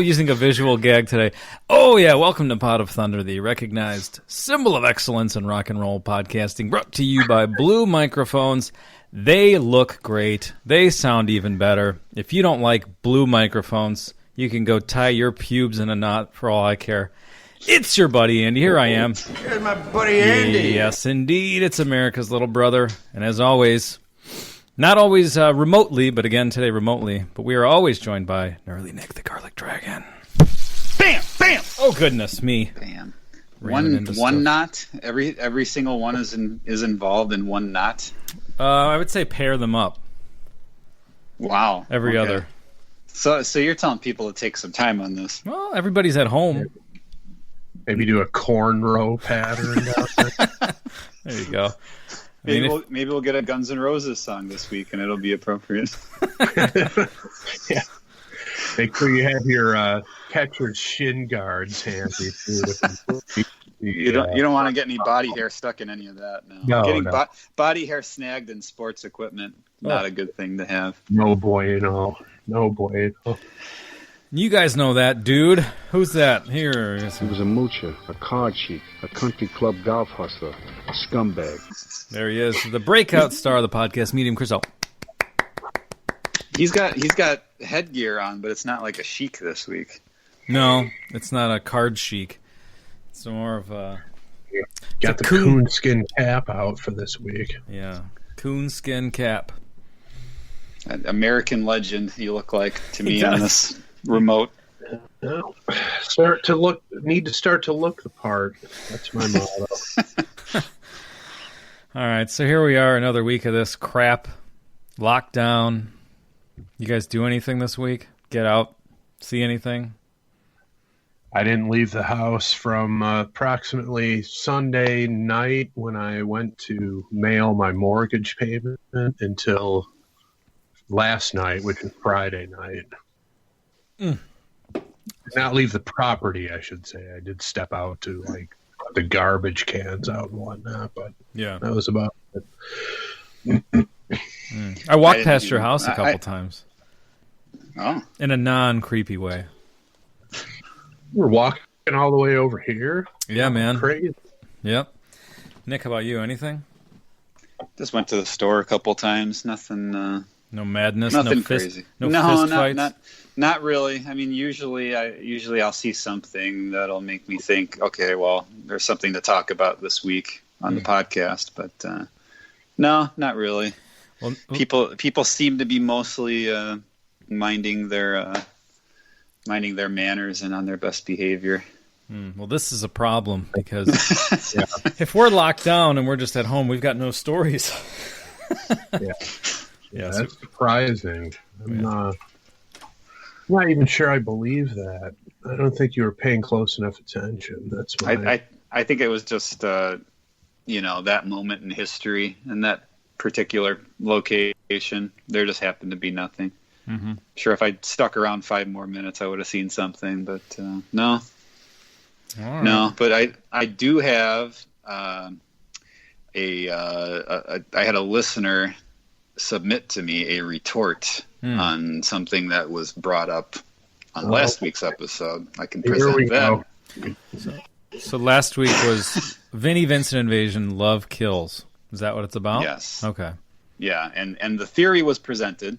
using a visual gag today. Oh, yeah, welcome to Pod of Thunder, the recognized symbol of excellence in rock and roll podcasting, brought to you by Blue Microphones. They look great. They sound even better. If you don't like Blue Microphones, you can go tie your pubes in a knot for all I care. It's your buddy Andy. Here I am. Here's my buddy Andy. Yes, indeed. It's America's little brother. And as always, not always remotely, but again today remotely, but we are always joined by Gnarly Nick, the Garlic Dragon. Bam! Bam! Oh, goodness me. Bam. One knot? Every single one is involved in one knot? I would say pair them up. Wow. Every other. So you're telling people to take some time on this. Well, everybody's at home. Maybe do a cornrow pattern down there. There you go. Maybe we'll get a Guns N' Roses song this week, and it'll be appropriate. Yeah. Make sure you have your catcher's shin guards handy too. You don't want to get any body hair stuck in any of that. No. Getting body hair snagged in sports equipment, not a good thing to have. No bueno. You guys know that dude. Who's that? Here. He was a moocher, a card cheat, a country club golf hustler, a scumbag. There he is, the breakout star of the podcast, Medium Chris. He's got headgear on, but it's not like a chic this week. No, it's not a card chic. It's more of a... Got the coonskin cap out for this week. Yeah, coonskin cap. An American legend you look like to me on this remote. Need to start to look the part. That's my motto. All right, so here we are, another week of this crap. Lockdown. You guys do anything this week? Get out? See anything? I didn't leave the house from approximately Sunday night when I went to mail my mortgage payment until last night, which is Friday night. Not leave the property, I should say. I did step out to put the garbage cans out and whatnot, but yeah, that was about it. I walked past your house a couple times. Oh, in a non-creepy way. We're walking all the way over here. Yeah, man. Crazy. Yep. Nick, how about you? Anything? Just went to the store a couple times. Nothing. No madness. Nothing no fist, crazy. No fist fights. Not really. I mean, usually I'll see something that'll make me think, okay, well, there's something to talk about this week on the podcast. But no, not really. Well, people seem to be mostly minding their manners and on their best behavior. Well, this is a problem because if we're locked down and we're just at home, we've got no stories. Yeah, that's surprising. I'm not even sure I believe that. I don't think you were paying close enough attention. That's why. I think it was just that moment in history and that particular location. There just happened to be nothing. Mm-hmm. Sure, if I'd stuck around 5 more minutes, I would have seen something, but no. Right. No, but I do have I had a listener submit to me a retort on something that was brought up on last week's episode. I can present that. So last week was Vinnie Vincent Invasion, Love Kills. Is that what it's about? Yes. Okay. Yeah, and the theory was presented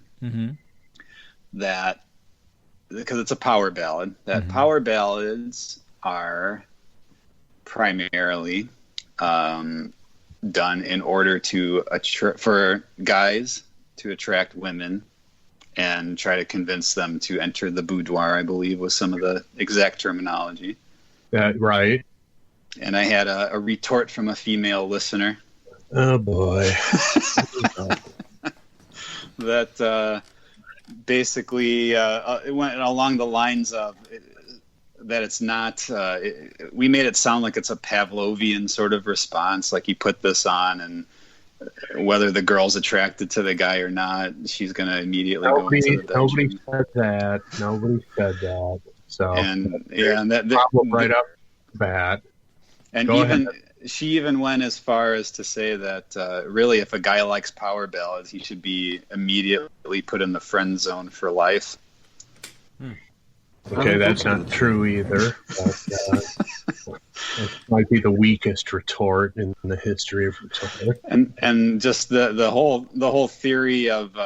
that, because it's a power ballad, that power ballads are primarily done in order to for guys to attract women and try to convince them to enter the boudoir, I believe was some of the exact terminology. Right. And I had a retort from a female listener. Oh, boy. That basically it went along the lines of that it's not we made it sound like it's a Pavlovian sort of response, like you put this on and whether the girl's attracted to the guy or not, she's going to immediately go into the bedroom. Nobody said that. So and that problem right up the bat. And she even went as far as to say that really, if a guy likes power ballads, he should be immediately put in the friend zone for life. Okay, that's not true either. But, it might be the weakest retort in the history of retort. And just the whole theory of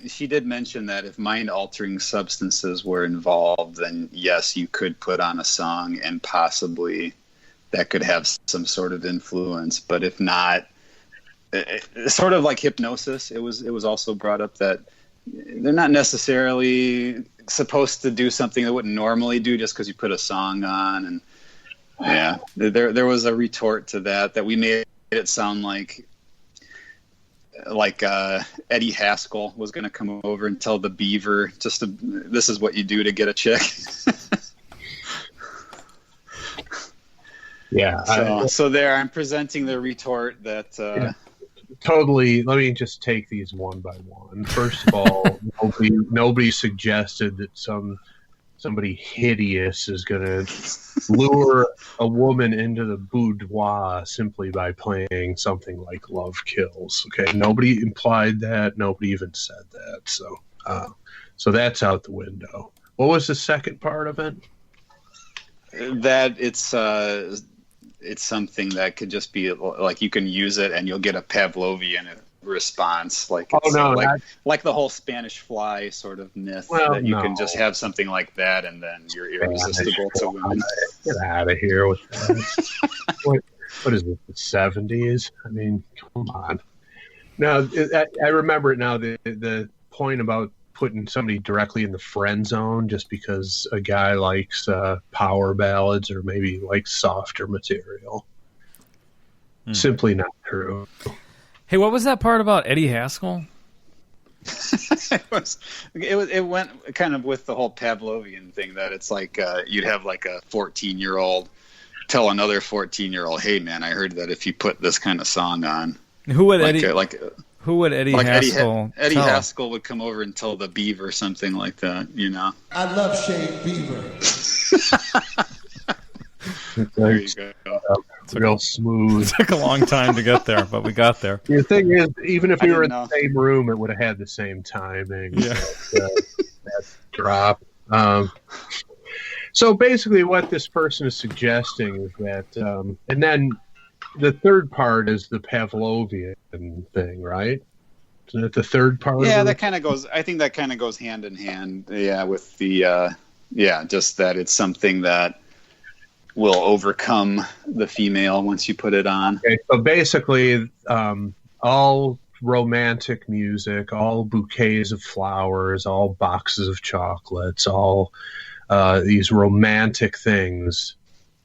she did mention that if mind-altering substances were involved, then yes, you could put on a song and possibly that could have some sort of influence. But if not, sort of like hypnosis, it was also brought up that they're not necessarily supposed to do something they wouldn't normally do just because you put a song on. And yeah, there was a retort to that we made it sound like Eddie Haskell was going to come over and tell the Beaver this is what you do to get a chick. Yeah. So there, I'm presenting the retort that. Yeah. Totally. Let me just take these one by one. First of all, nobody suggested that somebody hideous is going to lure a woman into the boudoir simply by playing something like Love Kills. Okay, nobody implied that. Nobody even said that. So that's out the window. What was the second part of it? That it's something that could just be like you can use it and you'll get a Pavlovian response, like the whole Spanish fly sort of myth that you can just have something like that and then you're irresistible to women. Get out of here with that. What is it, the 70s? I mean, come on. Now, I remember it now, the point about putting somebody directly in the friend zone just because a guy likes power ballads or maybe likes softer material. Simply not true. Hey, what was that part about Eddie Haskell? It went kind of with the whole Pavlovian thing that it's like you'd have like a 14-year-old tell another 14-year-old, "Hey man, I heard that if you put this kind of song on." Who would Eddie Haskell? Eddie Haskell would come over and tell the Beaver something like that, you know. I love Shade Beaver. There you go. It's real smooth. It took a long time to get there, but we got there. The thing is, even if we were in the same room, it would have had the same timing. Yeah. That drop. So basically what this person is suggesting is that, and then the third part is the Pavlovian thing, right? Isn't it the third part? Yeah, that kind of goes, I think that kind of goes hand in hand, with the, just that it's something that will overcome the female once you put it on. Okay, so basically, all romantic music, all bouquets of flowers, all boxes of chocolates, all these romantic things,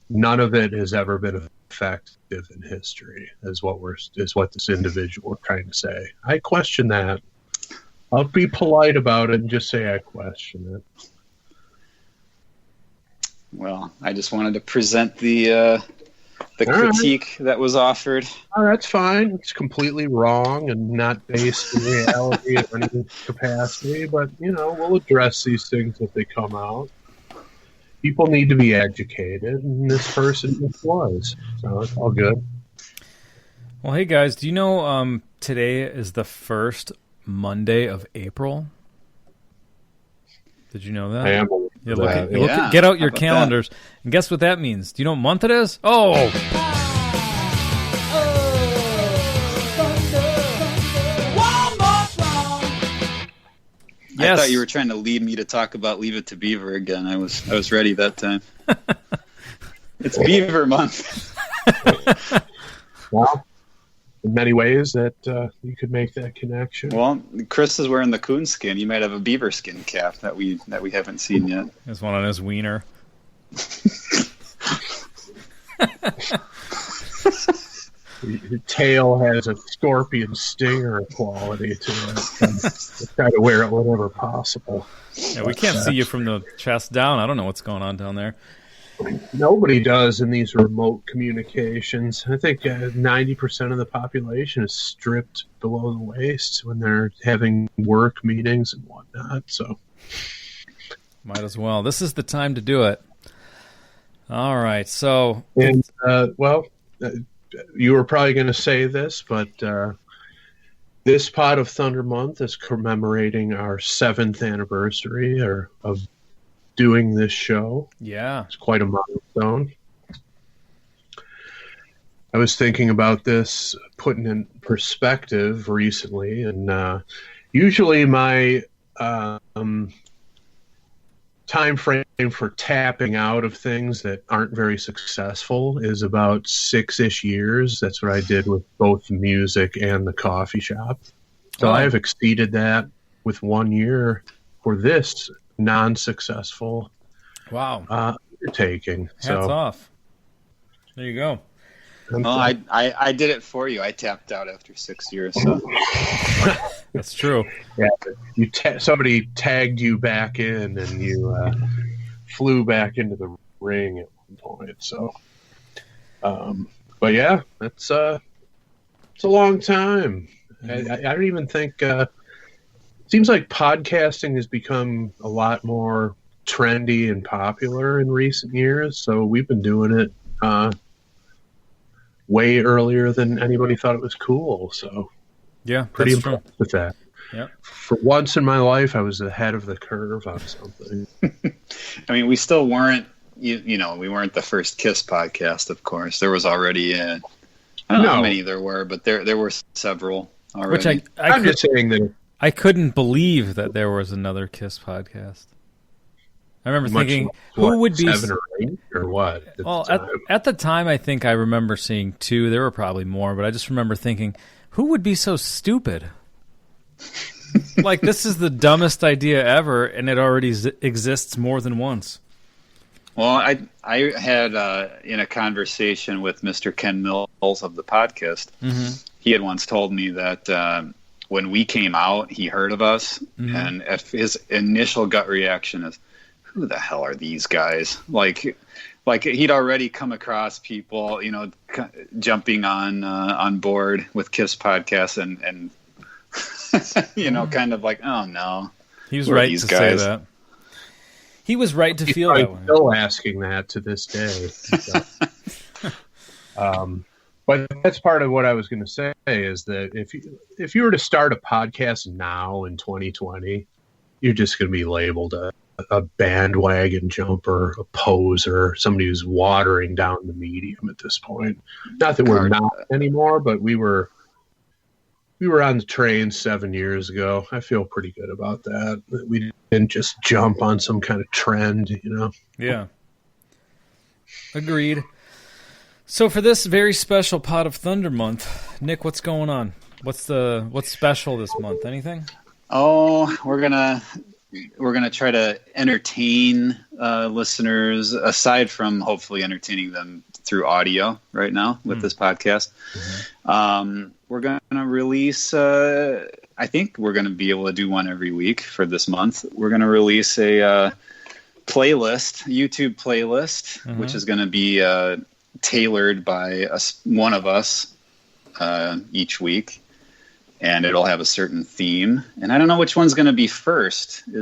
none of it has ever been effective in history, is what this individual is trying to say. I question that. I'll be polite about it and just say I question it. Well, I just wanted to present the critique that was offered. Oh, that's fine. It's completely wrong and not based in reality in any capacity, but, we'll address these things if they come out. People need to be educated, and this person just was. So it's all good. Well, hey, guys, do you know today is the first Monday of April? Did you know that? I am get out your calendars, and guess what that means? Do you know what month it is? Oh! I thought you were trying to lead me to talk about Leave It to Beaver again. I was ready that time. It's Beaver month. Well, in many ways that you could make that connection. Well, Chris is wearing the coon skin. You might have a beaver skin cap that we haven't seen yet. There's one on his wiener. The tail has a scorpion stinger quality to it. Try to wear it whenever possible. Yeah, we can't see you from the chest down. I don't know what's going on down there. Nobody does in these remote communications. I think 90% of the population is stripped below the waist when they're having work meetings and whatnot. So, might as well. This is the time to do it. All right. So, you were probably going to say this, but this Pot of Thunder month is commemorating our 7th anniversary of doing this show. Yeah. It's quite a milestone. I was thinking about this, putting in perspective recently, and usually my time frame for tapping out of things that aren't very successful is about 6-ish years. That's what I did with both the music and the coffee shop. So I have exceeded that with 1 year for this non-successful undertaking. Hats off. There you go. Well, I did it for you. I tapped out after 6 years. So. That's true. Yeah, somebody tagged you back in, and you flew back into the ring at one point. So, but yeah, it's a long time. I don't even think. It seems like podcasting has become a lot more trendy and popular in recent years. So we've been doing it way earlier than anybody thought it was cool. So yeah, pretty that's impressed true. with that. Yeah. For once in my life, I was ahead of the curve on something. I mean, we still weren't, we weren't the first Kiss podcast, of course. There was already, I don't know how many there were, but there were several already. Which I'm just saying that I couldn't believe that there was another Kiss podcast. I remember thinking, who would be 7 or 8 or what? At the time, I think I remember seeing 2. There were probably more, but I just remember thinking, who would be so stupid? Like, this is the dumbest idea ever, and it already exists more than once. Well, I had in a conversation with Mr. Ken Mills of the podcast, he had once told me that when we came out, he heard of us, and his initial gut reaction is, who the hell are these guys? Like he'd already come across people, jumping on board with Kiss podcasts and kind of like, oh no. He was right to say that. He was right to feel that way. Still asking that to this day. So. But that's part of what I was going to say is that if you were to start a podcast now in 2020, you're just going to be labeled a bandwagon jumper, a poser, somebody who's watering down the medium at this point. Not that we're not anymore, but we were on the train 7 years ago. I feel pretty good about that. We didn't just jump on some kind of trend, Yeah. Agreed. So for this very special Pot of Thunder month, Nick, what's going on? What's special this month? Anything? Oh, we're gonna try to entertain listeners, aside from hopefully entertaining them through audio right now with this podcast. We're gonna release. I think we're gonna be able to do one every week for this month. We're gonna release a YouTube playlist, which is gonna be tailored by one of us each week. And it'll have a certain theme, and I don't know which one's going to be first. We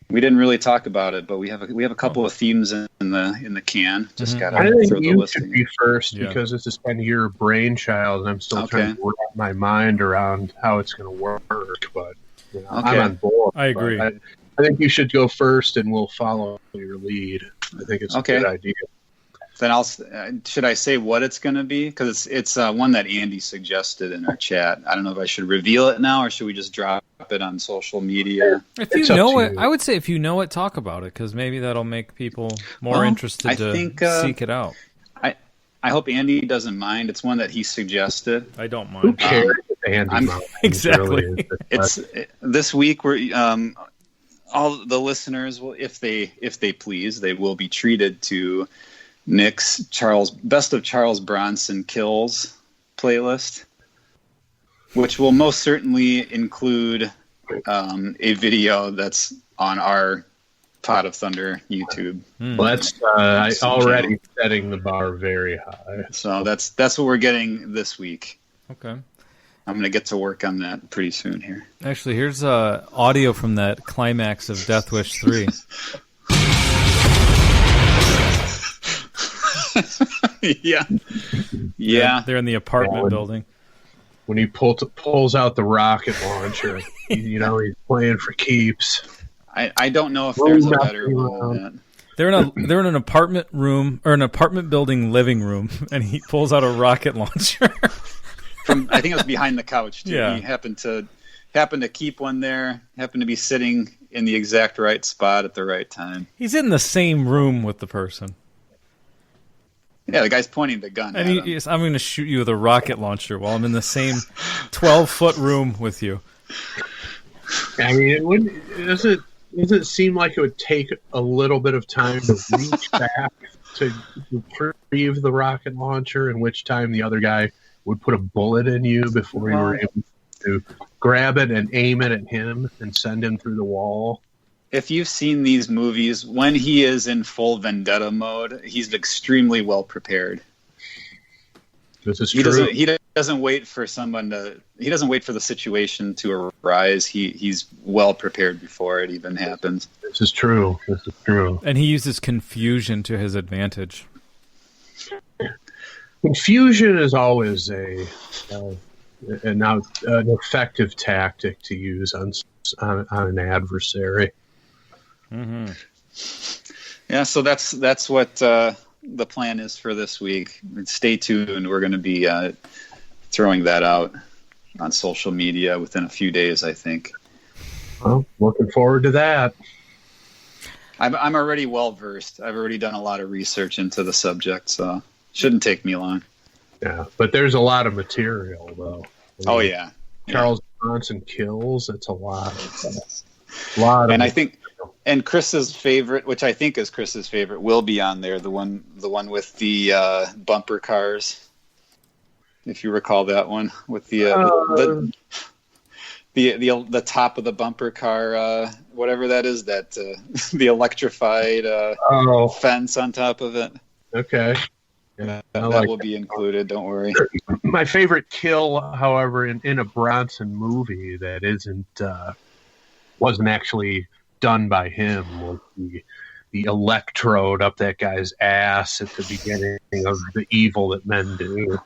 didn't really talk about it, but we have a couple of themes in the can. Just got to throw the list. I think you should be first because this is kind of your brainchild, and I'm still trying to wrap my mind around how it's going to work. But I'm on board. I agree. I think you should go first, and we'll follow your lead. I think it's a good idea. Then should I say what it's going to be? Because it's one that Andy suggested in our chat. I don't know if I should reveal it now or should we just drop it on social media? If you know it, I would say if you know it, talk about it because maybe that'll make people more interested to seek it out. I hope Andy doesn't mind. It's one that he suggested. I don't mind. Who cares if Andy minds? Exactly. This week we're all the listeners will, if they please, they will be treated to Nick's Best of Charles Bronson Kills playlist, which will most certainly include a video that's on our Pot of Thunder YouTube. That's already setting the bar very high. So that's what we're getting this week. Okay. I'm going to get to work on that pretty soon here. Actually, here's audio from that climax of Death Wish 3. Yeah. They're in the apartment building. when he pulls out the rocket launcher. He's playing for keeps. I don't know if there's a better one than that. They're in an apartment room or an apartment building living room, and he pulls out a rocket launcher. I think it was behind the couch too. Yeah. He happened to keep one there. Happened to be sitting in the exact right spot at the right time. He's in the same room with the person. Yeah, the guy's pointing the gun And at him. I'm going to shoot you with a rocket launcher while I'm in the same 12-foot room with you. I mean, does it seem like it would take a little bit of time to reach back to retrieve the rocket launcher, in which time the other guy would put a bullet in you before you were able to grab it and aim it at him and send him through the wall? If you've seen these movies, when he is in full vendetta mode, he's extremely well prepared. This is true. He doesn't wait for he doesn't wait for the situation to arise. He's well prepared before it even happens. This is true. And he uses confusion to his advantage. Confusion is always an effective tactic to use on an adversary. Mm-hmm. Yeah, so that's what the plan is for this week. Stay tuned. We're going to be throwing that out on social media within a few days, I think. Well, looking forward to that. I'm already well versed. I've already done a lot of research into the subject, so shouldn't take me long. Yeah, but there's a lot of material, though. Oh yeah, Charles Bronson Kills. It's a lot. And I think, and Chris's favorite, which I think is Chris's favorite, will be on there. The one with the bumper cars. If you recall that one with the top of the bumper car, whatever that is, that the electrified fence on top of it. Okay. Yeah, that will be included. Don't worry. My favorite kill, however, in a Bronson movie that wasn't actually done by him, was the electrode up that guy's ass at the beginning of The Evil That Men Do.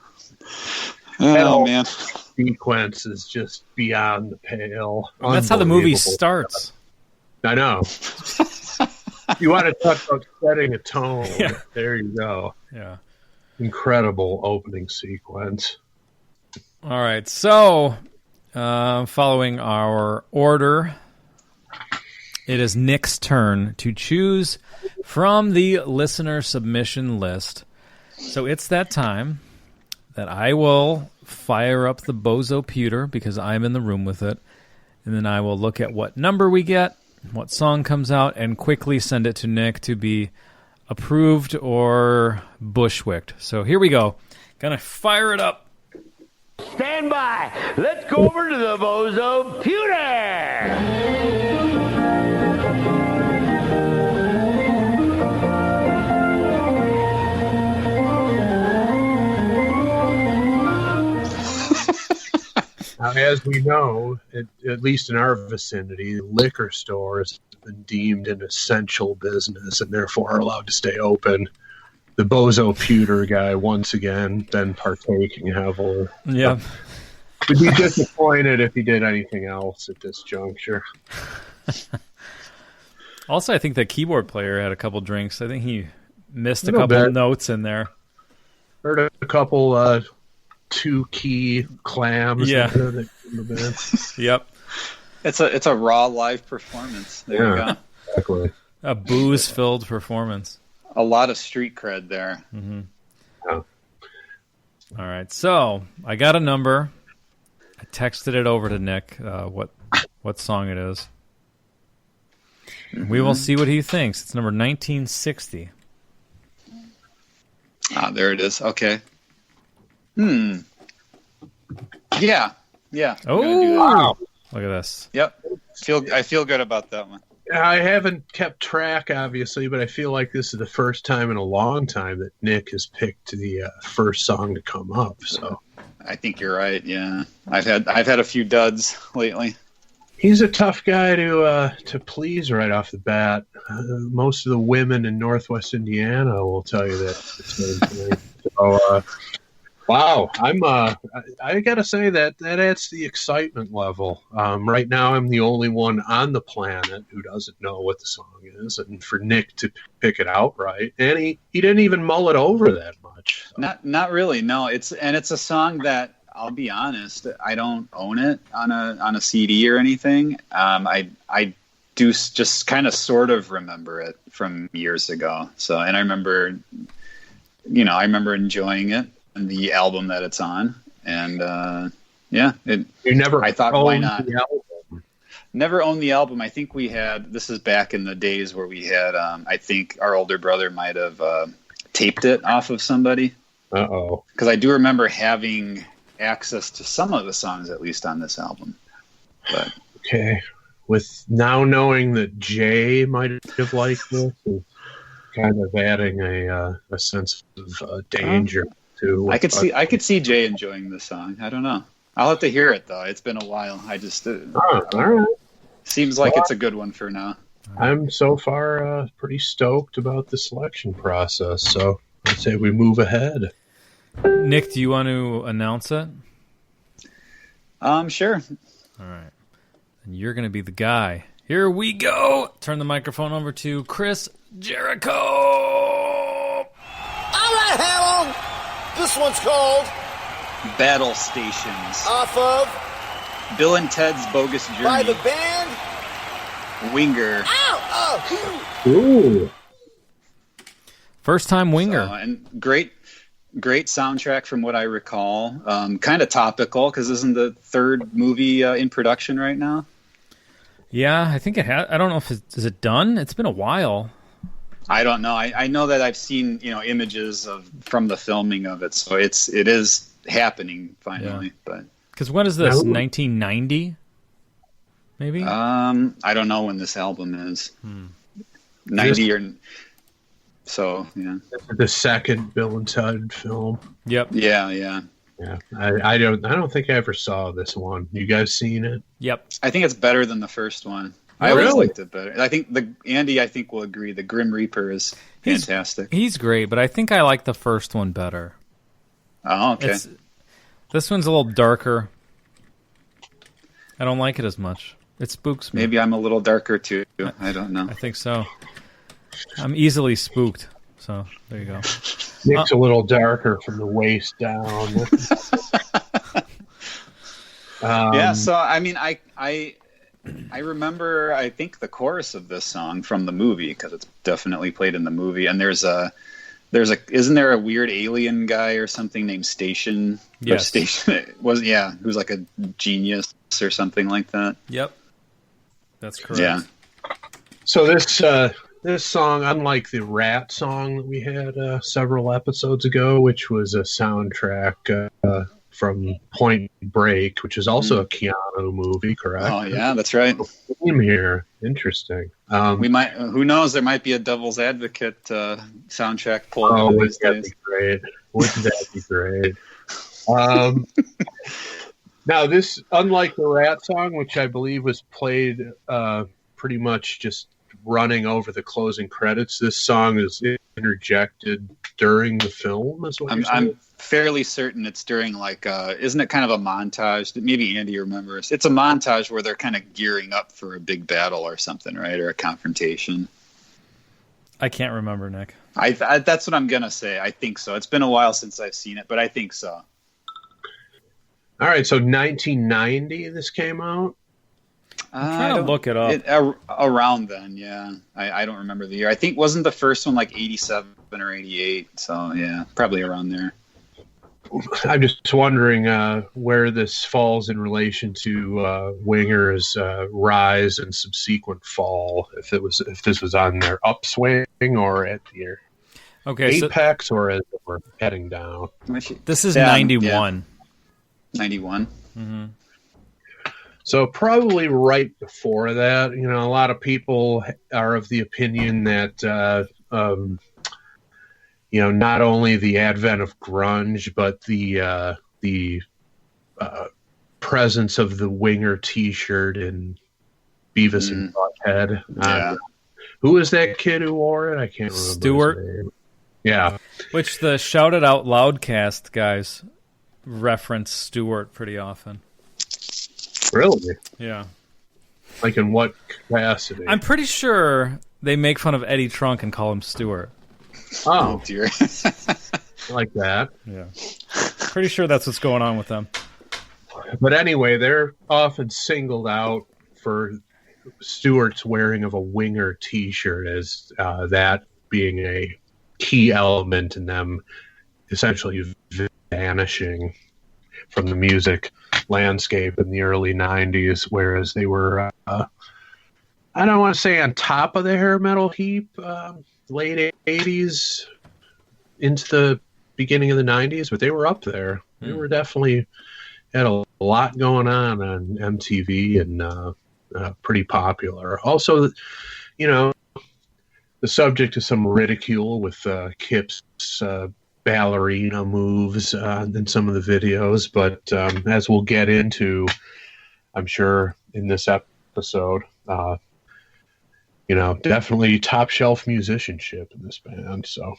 Oh man, sequence is just beyond the pale. That's how the movie starts. I know. You want to talk about setting a tone? Yeah. There you go. Yeah. Incredible opening sequence. All right, so following our order, it is Nick's turn to choose from the listener submission list. So it's that time that I will fire up the Bozo Pewter because I'm in the room with it, and then I will look at what number we get, what song comes out, and quickly send it to Nick to be approved or bushwicked. So here we go. Gonna fire it up. Stand by. Let's go over to the Bozo Pewter. Now, as we know, at least in our vicinity, liquor stores have been deemed an essential business and therefore are allowed to stay open. The Bozo Pewter guy, once again, been partaking heavily. Yeah. Would be disappointed if he did anything else at this juncture. Also, I think the keyboard player had a couple drinks. I think he missed a Little couple bit. notes in there. Heard a couple two-key clams. Yeah. That came a bit. Yep. it's a raw live performance. There you go. Exactly. A booze-filled performance. A lot of street cred there. Mm-hmm. Yeah. All right, so I got a number. I texted it over to Nick, what song it is. We will see what he thinks. It's number 1960. Ah, there it is. Okay. Yeah. I'm Oh, gonna do that. Wow. Look at this. Yep. I feel good about that one. I haven't kept track, obviously, but I feel like this is the first time in a long time that Nick has picked the first song to come up. So I think you're right. Yeah. I've had a few duds lately. he's a tough guy to please right off the bat. Most of the women in Northwest Indiana will tell you that. So, Wow, I gotta say that adds the excitement level. Right now, I'm the only one on the planet who doesn't know what the song is, and for Nick to pick it outright, and he didn't even mull it over that much. So. Not really. No, it's a song that, I'll be honest, I don't own it on a CD or anything. I do just kind of sort of remember it from years ago. So, and I remember enjoying it. And the album that it's on, and I thought, why not? Never owned the album. I think we had. This is back in the days where we had. I think our older brother might have taped it off of somebody. Because I do remember having access to some of the songs, at least on this album. But okay, with now knowing that Jay might have liked this, kind of adding a sense of danger. I could see Jay enjoying this song. I don't know. I'll have to hear it though. It's been a while. I just all right. Seems like it's a good one for now. I'm so far pretty stoked about the selection process. So I'd say we move ahead. Nick, do you want to announce it? Sure. All right. And you're going to be the guy. Here we go. Turn the microphone over to Chris Jericho. All right, Helen. This one's called Battle Stations. Off of Bill and Ted's Bogus Journey. by the band Winger. Ow! Ooh. First time Winger. And great soundtrack from what I recall. Kind of topical because isn't the third movie in production right now? Yeah, I think it has. I don't know if is it done? It's been a while. I don't know. I know that I've seen images from the filming of it, so it is happening finally. Yeah. But because when is this? 1990, maybe. I don't know when this album is. 90 or so. Yeah. The second Bill and Ted film. Yep. Yeah. I don't think I ever saw this one. You guys seen it? Yep. I think it's better than the first one. I always liked it better. I think Andy will agree. The Grim Reaper is fantastic. He's great, but I think I like the first one better. Oh, okay. This one's a little darker. I don't like it as much. It spooks me. Maybe I'm a little darker too. I don't know. I think so. I'm easily spooked. So there you go. Nick's a little darker from the waist down. Yeah. So I mean, I remember, I think, the chorus of this song from the movie because it's definitely played in the movie. And isn't there a weird alien guy or something named Station? Yes. Station who's like a genius or something like that. Yep, that's correct. Yeah. So this song, unlike the Rat song that we had several episodes ago, which was a soundtrack from Point Break, which is also a Keanu movie, correct? Oh yeah, that's right. Theme here, interesting. We might. Who knows? There might be a Devil's Advocate soundtrack pull. Oh, wouldn't that be great? Wouldn't that be great? Now, this, unlike the Rat song, which I believe was played pretty much just running over the closing credits, this song is interjected during the film. Is what you're saying? I'm fairly certain it's during isn't it kind of a montage? Maybe Andy remembers. It's a montage where they're kind of gearing up for a big battle or something, right? Or a confrontation. I can't remember, Nick. I that's what I'm gonna say. I think so. It's been a while since I've seen it, but I think so. All right, so 1990 this came out? I'm trying to look it up. Around then, yeah. I don't remember the year. I think, wasn't the first one like 87 or 88? So, yeah, probably around there. I'm just wondering where this falls in relation to Winger's rise and subsequent fall. If this was on their upswing or at their apex, or as we're heading down. This is 91. Yeah. 91. Mm-hmm. So probably right before that. A lot of people are of the opinion that not only the advent of grunge, but the presence of the Winger T-shirt and Beavis and Butthead. Yeah. Who was that kid who wore it? I can't remember. Stewart. Yeah. Which the Shout It Out Loudcast guys reference Stewart pretty often. Really? Yeah. Like in what capacity? I'm pretty sure they make fun of Eddie Trunk and call him Stewart. Oh, dear. like that. Yeah. Pretty sure that's what's going on with them. But anyway, they're often singled out for Stewart's wearing of a Winger T-shirt as that being a key element in them essentially vanishing from the music landscape in the early 90s, whereas they were, I don't want to say on top of the hair metal heap, late 80s into the beginning of the 90s, but they were up there. They were definitely had a lot going on MTV and pretty popular. Also, you know, the subject of some ridicule with Kip's ballerina moves in some of the videos, but as we'll get into, I'm sure, in this episode, you know, definitely top shelf musicianship in this band. So,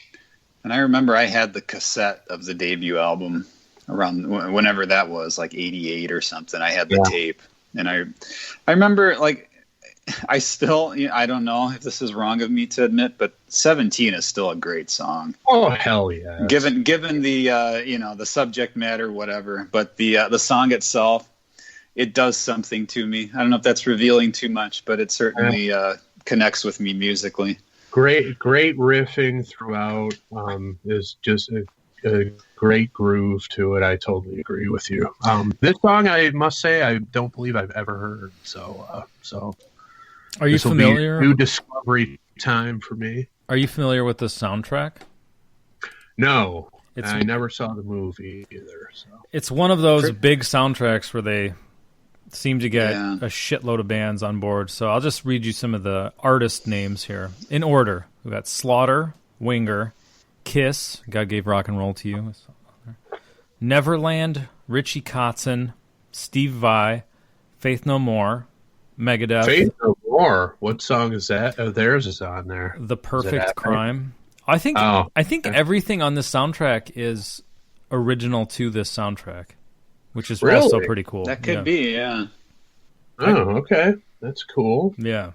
and I remember I had the cassette of the debut album around whenever that was, like 88 or something. I had the tape, and I remember, like, I still, I don't know if this is wrong of me to admit, but 17 is still a great song. Oh, hell yeah. Given the, you know, the subject matter, whatever, but the song itself, it does something to me. I don't know if that's revealing too much, but it certainly connects with me musically. Great riffing throughout. Is just a great groove to it. I totally agree with you. This song, I must say, I don't believe I've ever heard. So are you familiar? New discovery time for me. Are you familiar with the soundtrack? No, I never saw the movie either. So it's one of those big soundtracks where they seem to get a shitload of bands on board. So I'll just read you some of the artist names here in order. We've got Slaughter, Winger, Kiss, God Gave Rock and Roll to You, Neverland, Richie Kotzen, Steve Vai, Faith No More, Megadeth. Faith No More. What song is that? Oh, theirs is on there. The Perfect Crime. I think everything on this soundtrack is original to this soundtrack, which is also pretty cool. That could be, yeah. Oh, okay. That's cool. Yeah.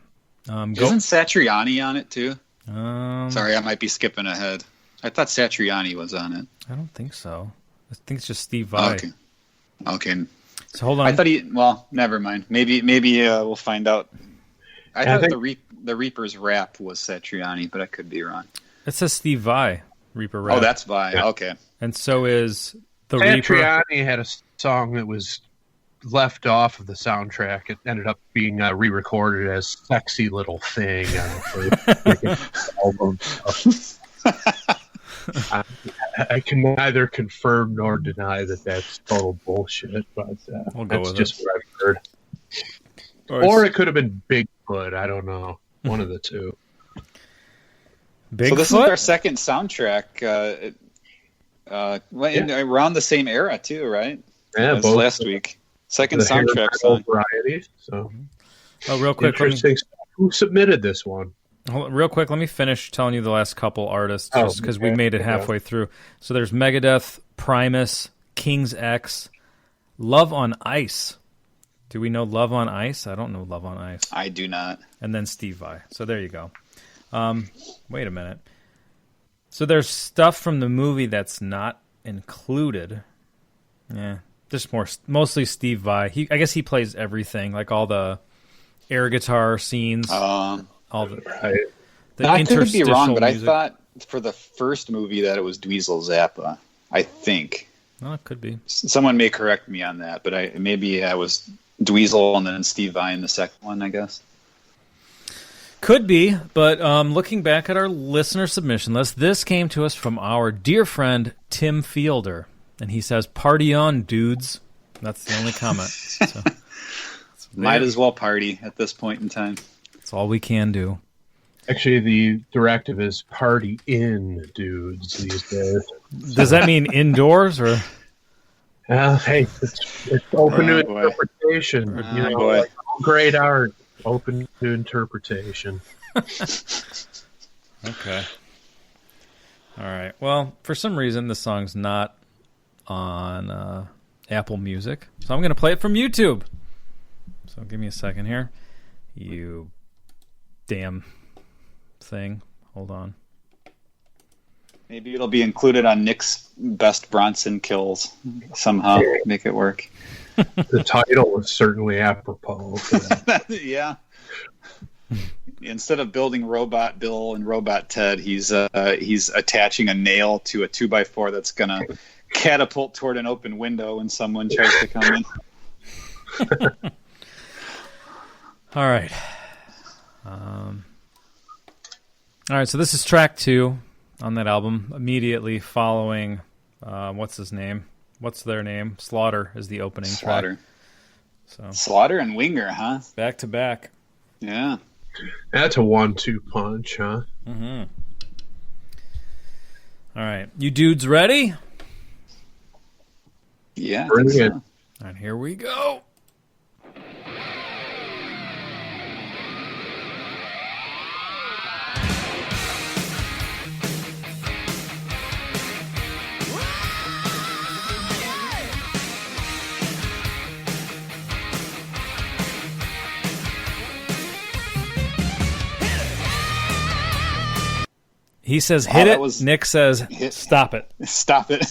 Isn't Satriani on it too? Sorry, I might be skipping ahead. I thought Satriani was on it. I don't think so. I think it's just Steve Vai. Okay. So hold on. I thought well, never mind. Maybe we'll find out. I thought the Reaper's rap was Satriani, but I could be wrong. It says Steve Vai, Reaper rap. Oh, that's Vai. Yeah. Okay. And so is the Satriani Reaper. had a song that was left off of the soundtrack. It ended up being re-recorded as "Sexy Little Thing" on the album. I can neither confirm nor deny that that's total bullshit, but that's just what I've heard. Or it could have been Bigfoot. I don't know. One of the two. Bigfoot? So this is our second soundtrack around the same era too, right? Yeah, both last week. Second soundtrack song. Variety. So, real quick, interesting. Who submitted this one? Real quick, let me finish telling you the last couple artists, just because we made it halfway through. So there's Megadeth, Primus, King's X, Love on Ice. Do we know Love on Ice? I don't know Love on Ice. I do not. And then Steve Vai. So there you go. Wait a minute. So there's stuff from the movie that's not included. Yeah, just mostly Steve Vai. I guess he plays everything, like all the air guitar scenes. All the I could be wrong, but music. I thought for the first movie that it was Dweezil Zappa. I think. Well, it could be. Someone may correct me on that, but maybe I was Dweezil and then Steve Vai in the second one, I guess. Could be, but looking back at our listener submission list, this came to us from our dear friend Tim Fielder, and he says, "Party on, dudes." That's the only comment. So, might as well party at this point in time. That's all we can do. Actually, the directive is party in, dudes, these days. Does that mean indoors or? Hey, it's open to interpretation. Like great art, open to interpretation. Okay. All right. Well, for some reason, this song's not on Apple Music, so I'm going to play it from YouTube. So give me a second here. You damn thing. Hold on. Maybe it'll be included on Nick's best Bronson kills somehow. Make it work. The title is certainly apropos for that. Yeah. Instead of building Robot Bill and Robot Ted, he's attaching a nail to a 2x4 that's gonna catapult toward an open window when someone tries to come in. All right. All right, so this is track 2 on that album, immediately following, what's his name? What's their name? Slaughter is the opening Slaughter. track. So Slaughter and Winger, huh? back to back. Yeah. That's a 1-2 punch, huh? Mm-hmm. All right, you dudes ready? Yeah. I Bring think it. so. All right, here we go. He says, hit that it. was- Nick says, Hit. stop it. Stop it.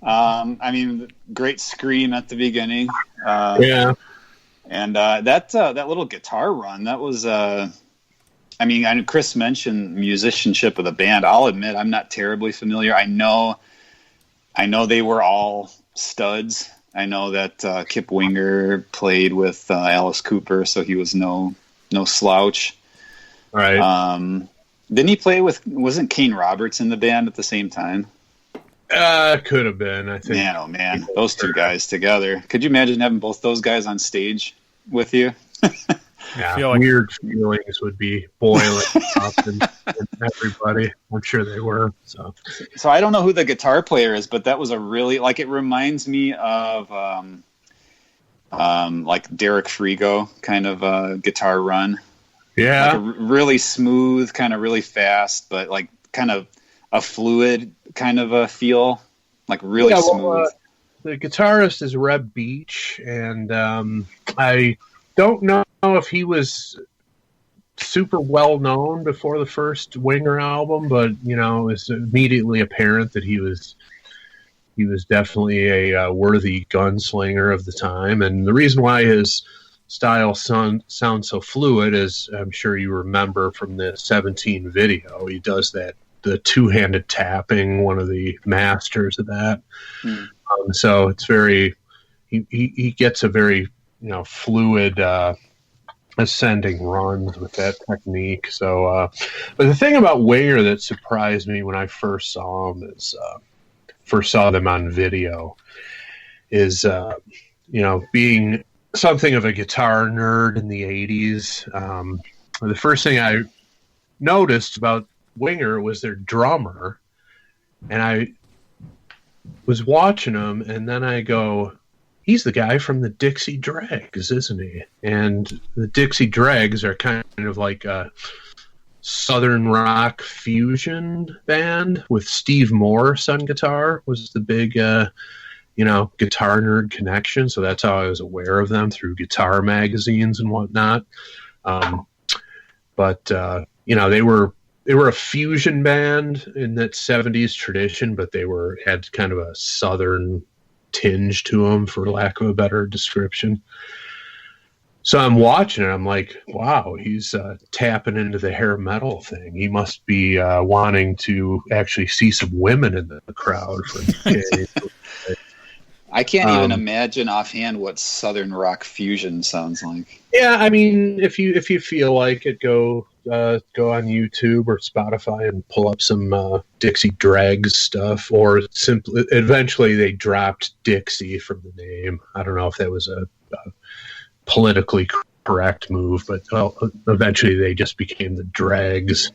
I mean, great scream at the beginning. Yeah. And that little guitar run, that was, I know Chris mentioned musicianship of the band. I'll admit I'm not terribly familiar. I know they were all studs. I know that Kip Winger played with Alice Cooper, so he was no slouch. Right. Didn't he play with, wasn't Kane Roberts in the band at the same time? Could have been, I think. Man, oh man, those two guys together. Could you imagine having both those guys on stage with you? Yeah, feel like- weird feelings would be boiling up in everybody. I'm sure they were. So I don't know who the guitar player is, but that was a really, like, it reminds me of like Derek Frigo kind of guitar run. yeah, Like a really smooth, kind of really fast, but like kind of a fluid kind of a feel, like really smooth. The guitarist is Reb Beach, and I don't know if he was super well known before the first Winger album, but it was immediately apparent that he was definitely a worthy gunslinger of the time. And the reason why his style sounds so fluid is, I'm sure you remember from the 17 video, he does the two-handed tapping, one of the masters of that. So it's very, he gets a very, fluid, ascending runs with that technique. So, but the thing about Winger that surprised me when I first saw them on video is, being something of a guitar nerd in the 80s. The first thing I noticed about Winger was their drummer, and I was watching him, and then I go, he's the guy from the Dixie Dregs, isn't he? And the Dixie Dregs are kind of like a southern rock fusion band with Steve Morse on guitar was the big guitar nerd connection. So that's how I was aware of them, through guitar magazines and whatnot. But they were a fusion band in that 70s tradition, but they had kind of a southern tinge to them, for lack of a better description. So I'm watching it. I'm like, wow, he's tapping into the hair metal thing. He must be wanting to actually see some women in the crowd. I can't even imagine offhand what southern rock fusion sounds like. Yeah, I mean, if you feel like it, go on YouTube or Spotify and pull up some Dixie Dregs stuff, or simply, eventually they dropped Dixie from the name. I don't know if that was a politically correct move, but eventually they just became the Dregs.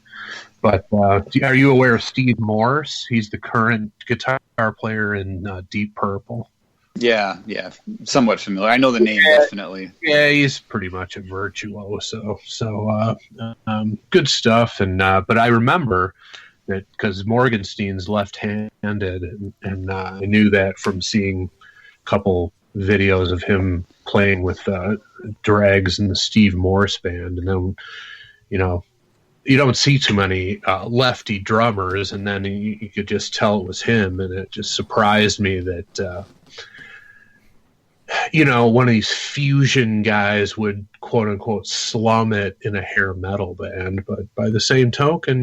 But are you aware of Steve Morse? He's the current guitar player in Deep Purple. Yeah, somewhat familiar. I know the name, definitely. Yeah, he's pretty much a virtuoso. So good stuff. And but I remember that because Morgenstein's left-handed, and I knew that from seeing a couple videos of him playing with Dregs and the Steve Morse band, and then you don't see too many lefty drummers, and then you could just tell it was him, and it just surprised me that one of these fusion guys would quote unquote slum it in a hair metal band. But by the same token,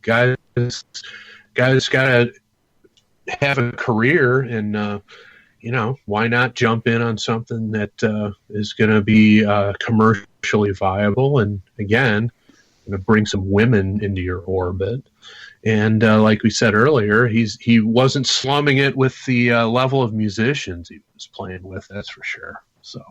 guys gotta have a career, and why not jump in on something that is going to be commercially viable, and again, going to bring some women into your orbit. And like we said earlier, he wasn't slumming it with the level of musicians he was playing with, that's for sure. So.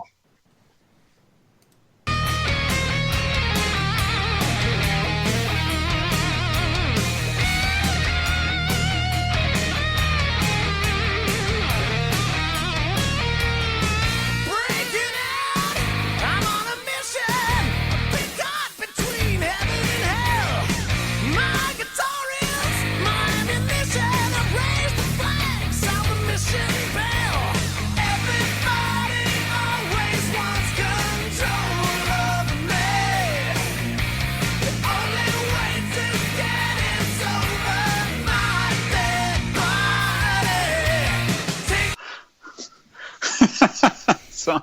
So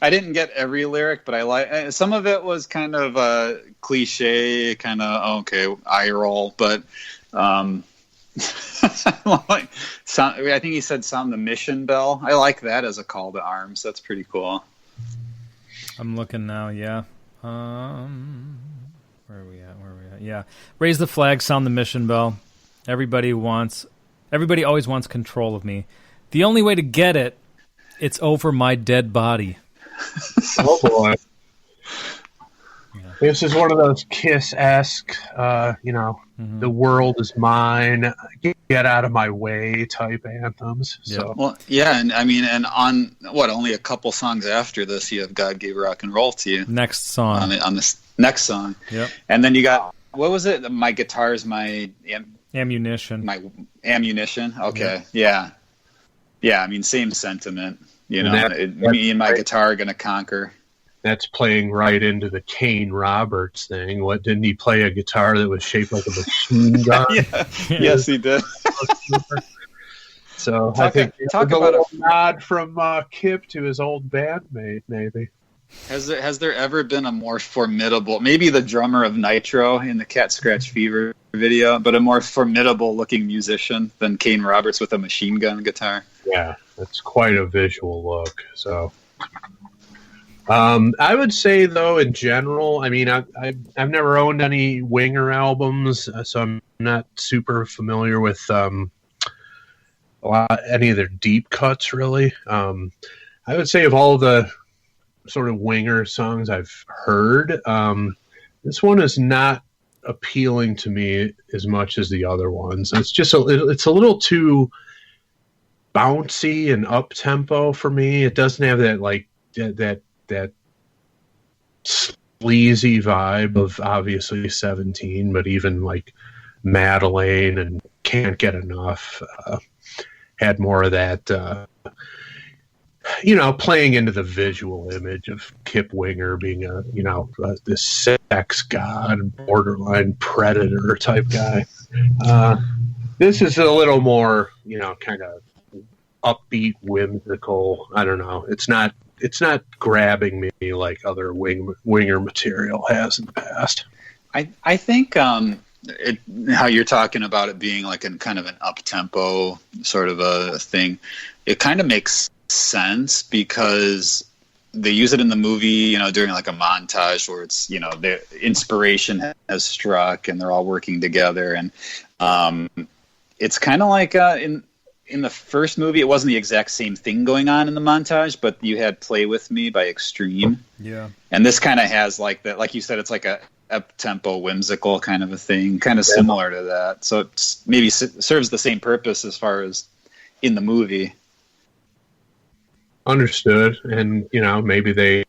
I didn't get every lyric, but I like some of it. Was kind of cliche, kind of eye roll, but I think he said sound the mission bell. I like that as a call to arms. That's pretty cool. I'm looking now. Yeah. Where are we at? Yeah. Raise the flag, sound the mission bell. Everybody always wants control of me. The only way to get it, it's over my dead body. Oh boy. Yeah. This is one of those Kiss-esque, the world is mine, get out of my way type anthems. Yeah. So. Well, yeah, and I mean, and on only a couple songs after this, you have God Gave Rock and Roll to You. Next song. On this next song. Yep. And then you got, what was it? My guitar's my... ammunition. My ammunition? Okay, yeah. Yeah, I mean, same sentiment. Me and my guitar are going to conquer. That's playing right into the Kane Roberts thing. What, didn't he play a guitar that was shaped like a machine gun? Yeah. Yes, he did. So I think talk about a nod from Kip to his old bandmate, maybe. Has there ever been a more formidable, maybe the drummer of Nitro in the Cat Scratch Fever video, but a more formidable looking musician than Kane Roberts with a machine gun guitar? Yeah, that's quite a visual look. So, I would say though, in general, I mean, I've never owned any Winger albums, so I'm not super familiar with any of their deep cuts, really. I would say of all the sort of Winger songs I've heard, this one is not appealing to me as much as the other ones. It's just it's a little too bouncy and up tempo for me. It doesn't have that like that sleazy vibe of obviously 17, but even like Madeleine and Can't Get Enough had more of that playing into the visual image of Kip Winger being this sex god, borderline predator type guy. This is a little more, kind of upbeat, whimsical. I don't know. It's not grabbing me like other Winger material has in the past. I think how you're talking about it being like in kind of an up-tempo sort of a thing, it kind of makes sense because they use it in the movie, during like a montage where it's, the inspiration has struck and they're all working together. And it's kind of like in the first movie, it wasn't the exact same thing going on in the montage, but you had Play With Me by Extreme. Yeah. And this kind of has like that, like you said, it's like a up-tempo, whimsical kind of a thing, kind of similar to that. So it's maybe serves the same purpose as far as in the movie. Understood. And, maybe they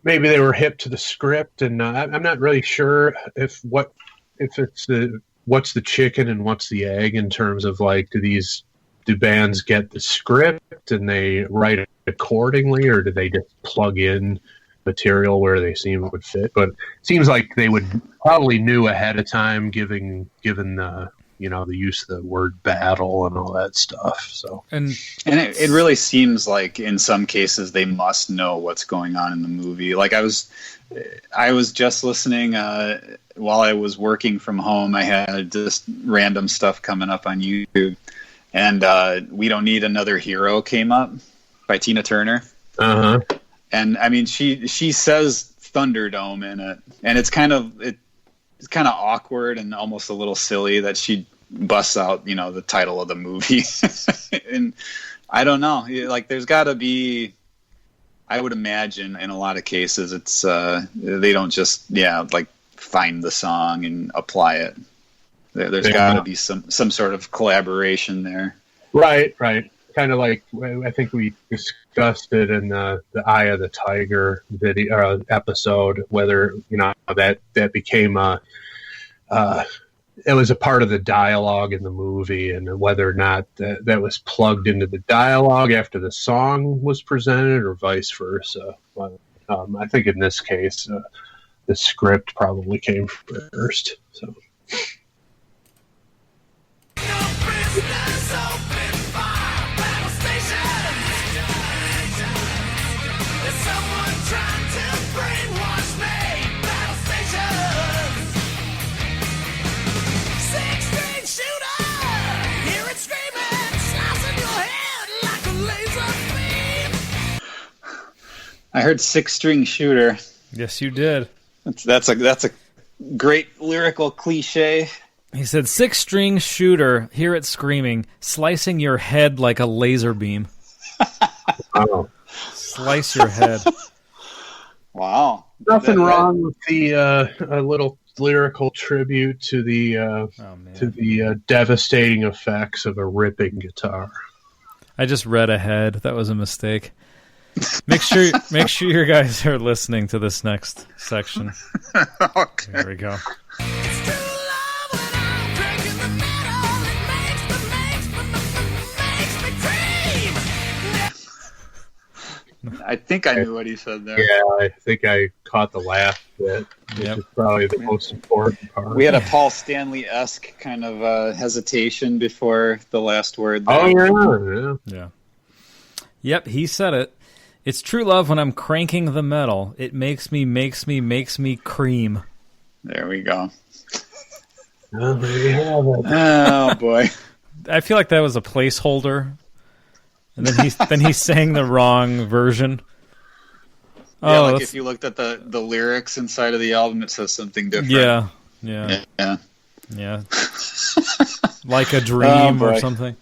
were hip to the script, and I'm not really sure if what if it's what's the chicken and what's the egg in terms of like, do bands get the script and they write it accordingly, or do they just plug in material where they seem it would fit? But it seems like they would probably knew ahead of time, given the the use of the word battle and all that stuff. So and it really seems like in some cases they must know what's going on in the movie. Like I was just listening while I was working from home. I had just random stuff coming up on YouTube, and "We Don't Need Another Hero" came up by Tina Turner. Uh-huh. And I mean, she says Thunderdome in it, and it's kind of awkward and almost a little silly that she busts out, the title of the movie. And I don't know, like there's got to be, I would imagine in a lot of cases it's they don't just like find the song and apply it. There's got to be some sort of collaboration there. Right. Kind of like, I think we discussed it in the Eye of the Tiger video episode, whether that became it was a part of the dialogue in the movie, and whether or not that was plugged into the dialogue after the song was presented, or vice versa. But, I think in this case, the script probably came first. So. I heard six-string shooter. Yes, you did. That's a great lyrical cliche. He said, "6-string shooter, hear it screaming, slicing your head like a laser beam." Oh. Slice your head. Wow. Nothing wrong with the a little lyrical tribute to the devastating effects of a ripping guitar. I just read ahead. That was a mistake. Make sure you guys are listening to this next section. Okay. There we go. I think I knew what he said there. Yeah, I think I caught the last bit, which is probably the most important part. We had a Paul Stanley-esque kind of hesitation before the last word there. Oh, Yeah. Yep, he said it. It's true love when I'm cranking the metal. It makes me cream. There we go. Oh, there you have it. Oh, boy. I feel like that was a placeholder. And then he sang the wrong version. Yeah, like if you looked at the lyrics inside of the album, it says something different. Yeah. Like a dream or something.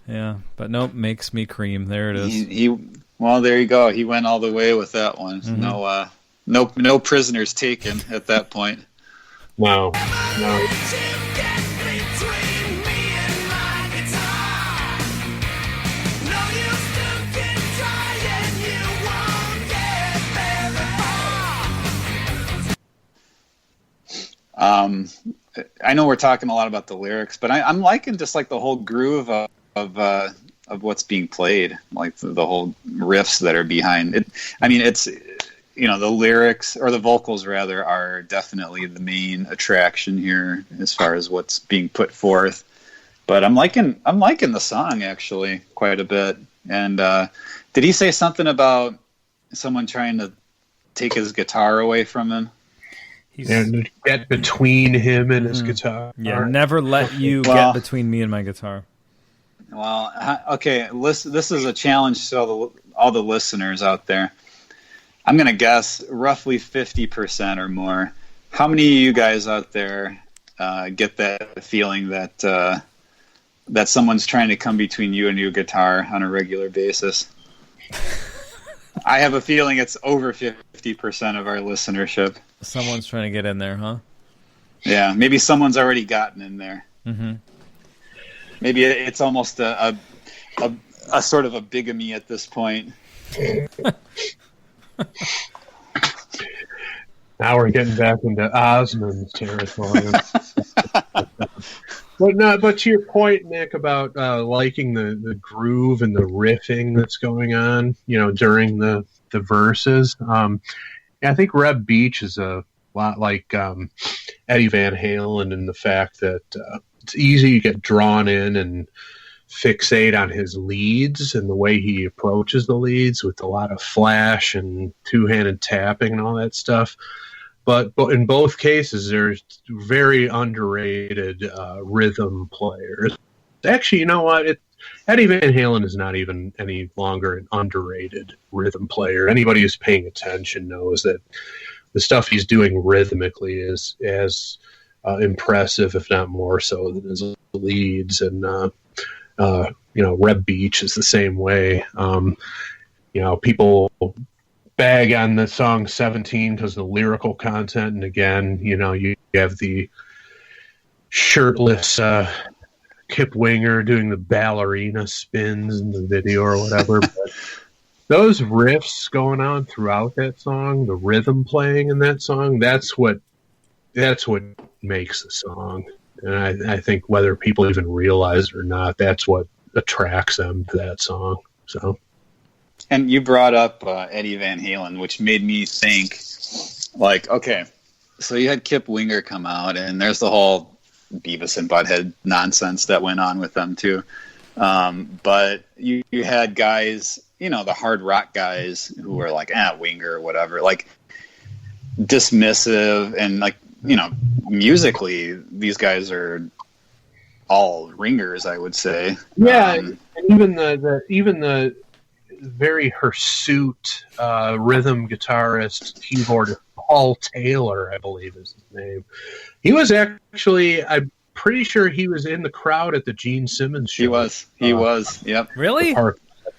Yeah, but nope, makes me cream. There it is. Well, there you go. He went all the way with that one. Mm-hmm. No prisoners taken at that point. No. I know we're talking a lot about the lyrics, but I'm liking just like the whole groove of what's being played, like the whole riffs that are behind it. I mean, it's the lyrics, or the vocals rather, are definitely the main attraction here as far as what's being put forth. But I'm liking the song actually quite a bit. And did he say something about someone trying to take his guitar away from him? And get between him and his guitar. Yeah, never let you get between me and my guitar. Well, okay, this is a challenge to all the listeners out there. I'm going to guess roughly 50% or more. How many of you guys out there get that feeling that someone's trying to come between you and your guitar on a regular basis? I have a feeling it's over 50% of our listenership. Someone's trying to get in there, huh? Yeah, maybe someone's already gotten in there. Mm-hmm. Maybe it's almost a sort of a bigamy at this point. Now we're getting back into Osmond territory. But to your point, Nick, about liking the groove and the riffing that's going on, during the verses. I think Reb Beach is a lot like Eddie Van Halen in the fact that it's easy to get drawn in and fixate on his leads and the way he approaches the leads with a lot of flash and two-handed tapping and all that stuff. But in both cases, there's very underrated rhythm players. Actually, you know what? Eddie Van Halen is not even any longer an underrated rhythm player. Anybody who's paying attention knows that the stuff he's doing rhythmically is as impressive, if not more so, than his leads. And Reb Beach is the same way. People bag on the song 17 because of the lyrical content, and again, you have the shirtless Kip Winger doing the ballerina spins in the video or whatever. But those riffs going on throughout that song, the rhythm playing in that song, that's what makes the song. And I think whether people even realize it or not, that's what attracts them to that song. So. And you brought up Eddie Van Halen, which made me think, like, okay, so you had Kip Winger come out, and there's the whole Beavis and Butthead nonsense that went on with them, too. But you had guys, the hard rock guys who were like, Winger or whatever, like, dismissive, and, like, musically, these guys are all ringers, I would say. Yeah, and even the very hirsute rhythm guitarist, keyboardist Paul Taylor, I believe is his name. He was actually, I'm pretty sure he was in the crowd at the Gene Simmons show. He was. Yep. Really?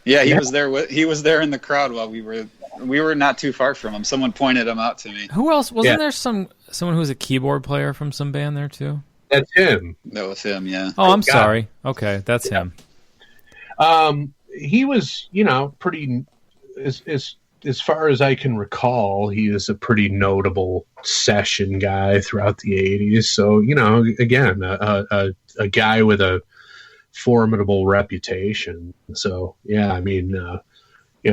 Yeah, he was there. He was there in the crowd while we were not too far from him. Someone pointed him out to me. Who else? Wasn't there someone who was a keyboard player from some band there too? That's him. That was him. Yeah. Oh, I'm sorry. Okay, that's him. He was, pretty, as far as I can recall, he is a pretty notable session guy throughout the 80s. So, again, a guy with a formidable reputation. So, yeah, I mean,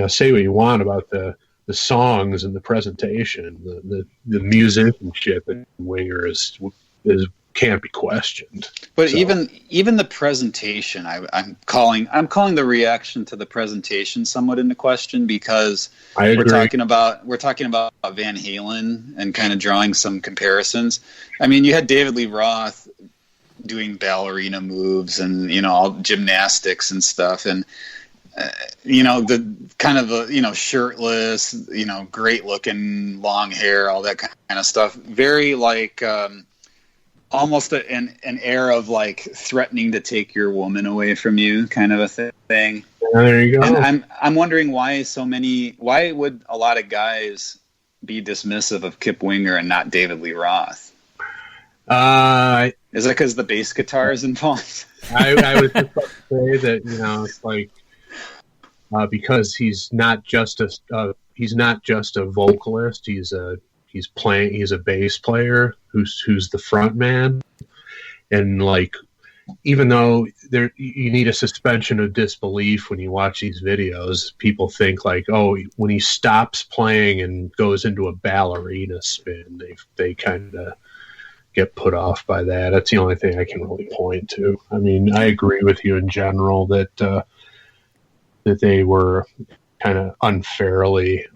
say what you want about the songs and the presentation, the musicianship in Winger is can't be questioned. But even the presentation, I'm calling the reaction to the presentation somewhat into question, because we're talking about Van Halen and kind of drawing some comparisons. I mean, you had David Lee Roth doing ballerina moves and all gymnastics and stuff, and the kind of the shirtless, great looking, long hair, all that kind of stuff. Very like. Almost an air of like threatening to take your woman away from you, kind of a thing. There you go. And I'm wondering why would a lot of guys be dismissive of Kip Winger and not David Lee Roth? Is it because the bass guitar is involved? I was just about to say that it's like because he's not just a vocalist. He's a bass player who's the front man, and like, even though you need a suspension of disbelief when you watch these videos, people think like, oh, when he stops playing and goes into a ballerina spin, they kind of get put off by that. That's the only thing I can really point to. I mean, I agree with you in general that they were kind of unfairly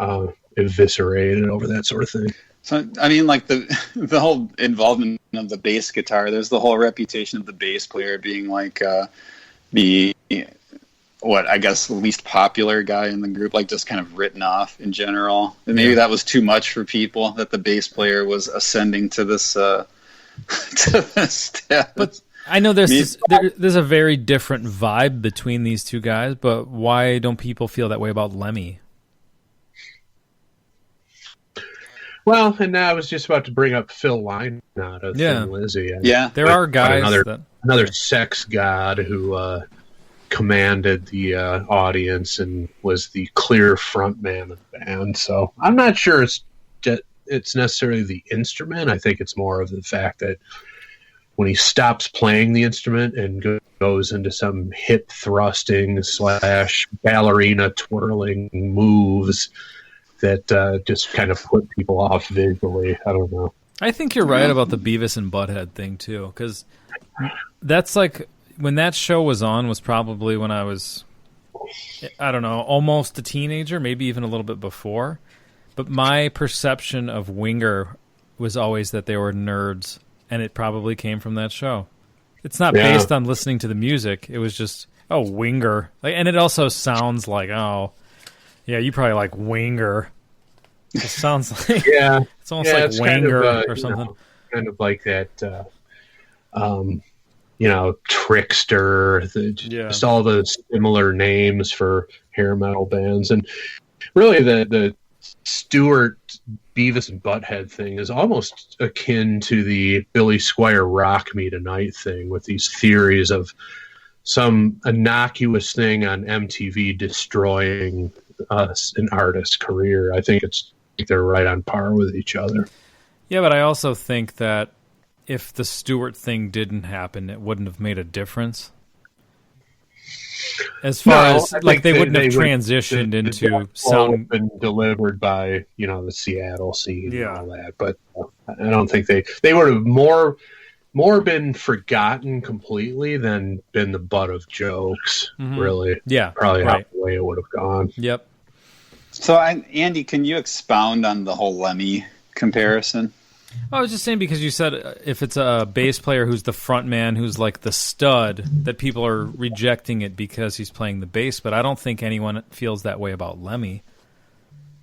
eviscerated over that sort of thing. So, I mean, like the whole involvement of the bass guitar, there's the whole reputation of the bass player being like the least popular guy in the group, like just kind of written off in general. And maybe that was too much for people, that the bass player was ascending to this status. But I know there's a very different vibe between these two guys, but why don't people feel that way about Lemmy? Well, and I was just about to bring up Phil Lynott of Thin Lizzy. There are guys another sex god who commanded the audience and was the clear front man of the band. So I'm not sure it's necessarily the instrument. I think it's more of the fact that when he stops playing the instrument and goes into some hip thrusting / ballerina twirling moves that just kind of put people off visually. I don't know. I think you're right about the Beavis and Butthead thing too, because that's like when that show was on was probably when I was, I don't know, almost a teenager, maybe even a little bit before. But my perception of Winger was always that they were nerds, and it probably came from that show. It's not based on listening to the music. It was just, oh, Winger. And it also sounds like, oh, yeah, you probably like Winger. It sounds like, it's almost like Winger kind of, or something. Kind of like that, Trickster, just all the similar names for hair metal bands. And really the Stewart Beavis and Butthead thing is almost akin to the Billy Squier Rock Me Tonight thing, with these theories of some innocuous thing on MTV destroying an artist's career. I think they're right on par with each other. Yeah, but I also think that if the Stewart thing didn't happen, it wouldn't have made a difference. As far as like they wouldn't have transitioned into sound been delivered by the Seattle scene and all that, but I don't think they would have more been forgotten completely than been the butt of jokes. Really, probably the way it would have gone. Yep. So, Andy, can you expound on the whole Lemmy comparison? I was just saying, because you said if it's a bass player who's the front man, who's like the stud, that people are rejecting it because he's playing the bass, but I don't think anyone feels that way about Lemmy.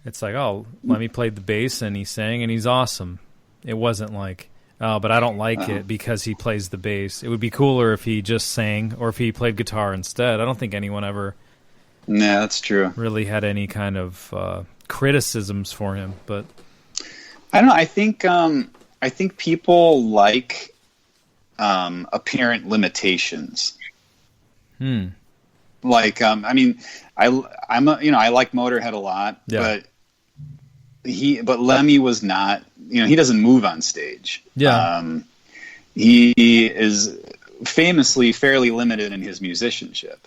It's like, oh, Lemmy played the bass and he sang and he's awesome. It wasn't like, oh, but I don't like it because he plays the bass. It would be cooler if he just sang or if he played guitar instead. I don't think anyone ever that's true. really had any kind of criticisms for him, but I don't know. I think people like apparent lemitations. Like, I mean, I like Motorhead a lot, but Lemmy was not. He doesn't move on stage. Yeah, he is famously fairly limited in his musicianship.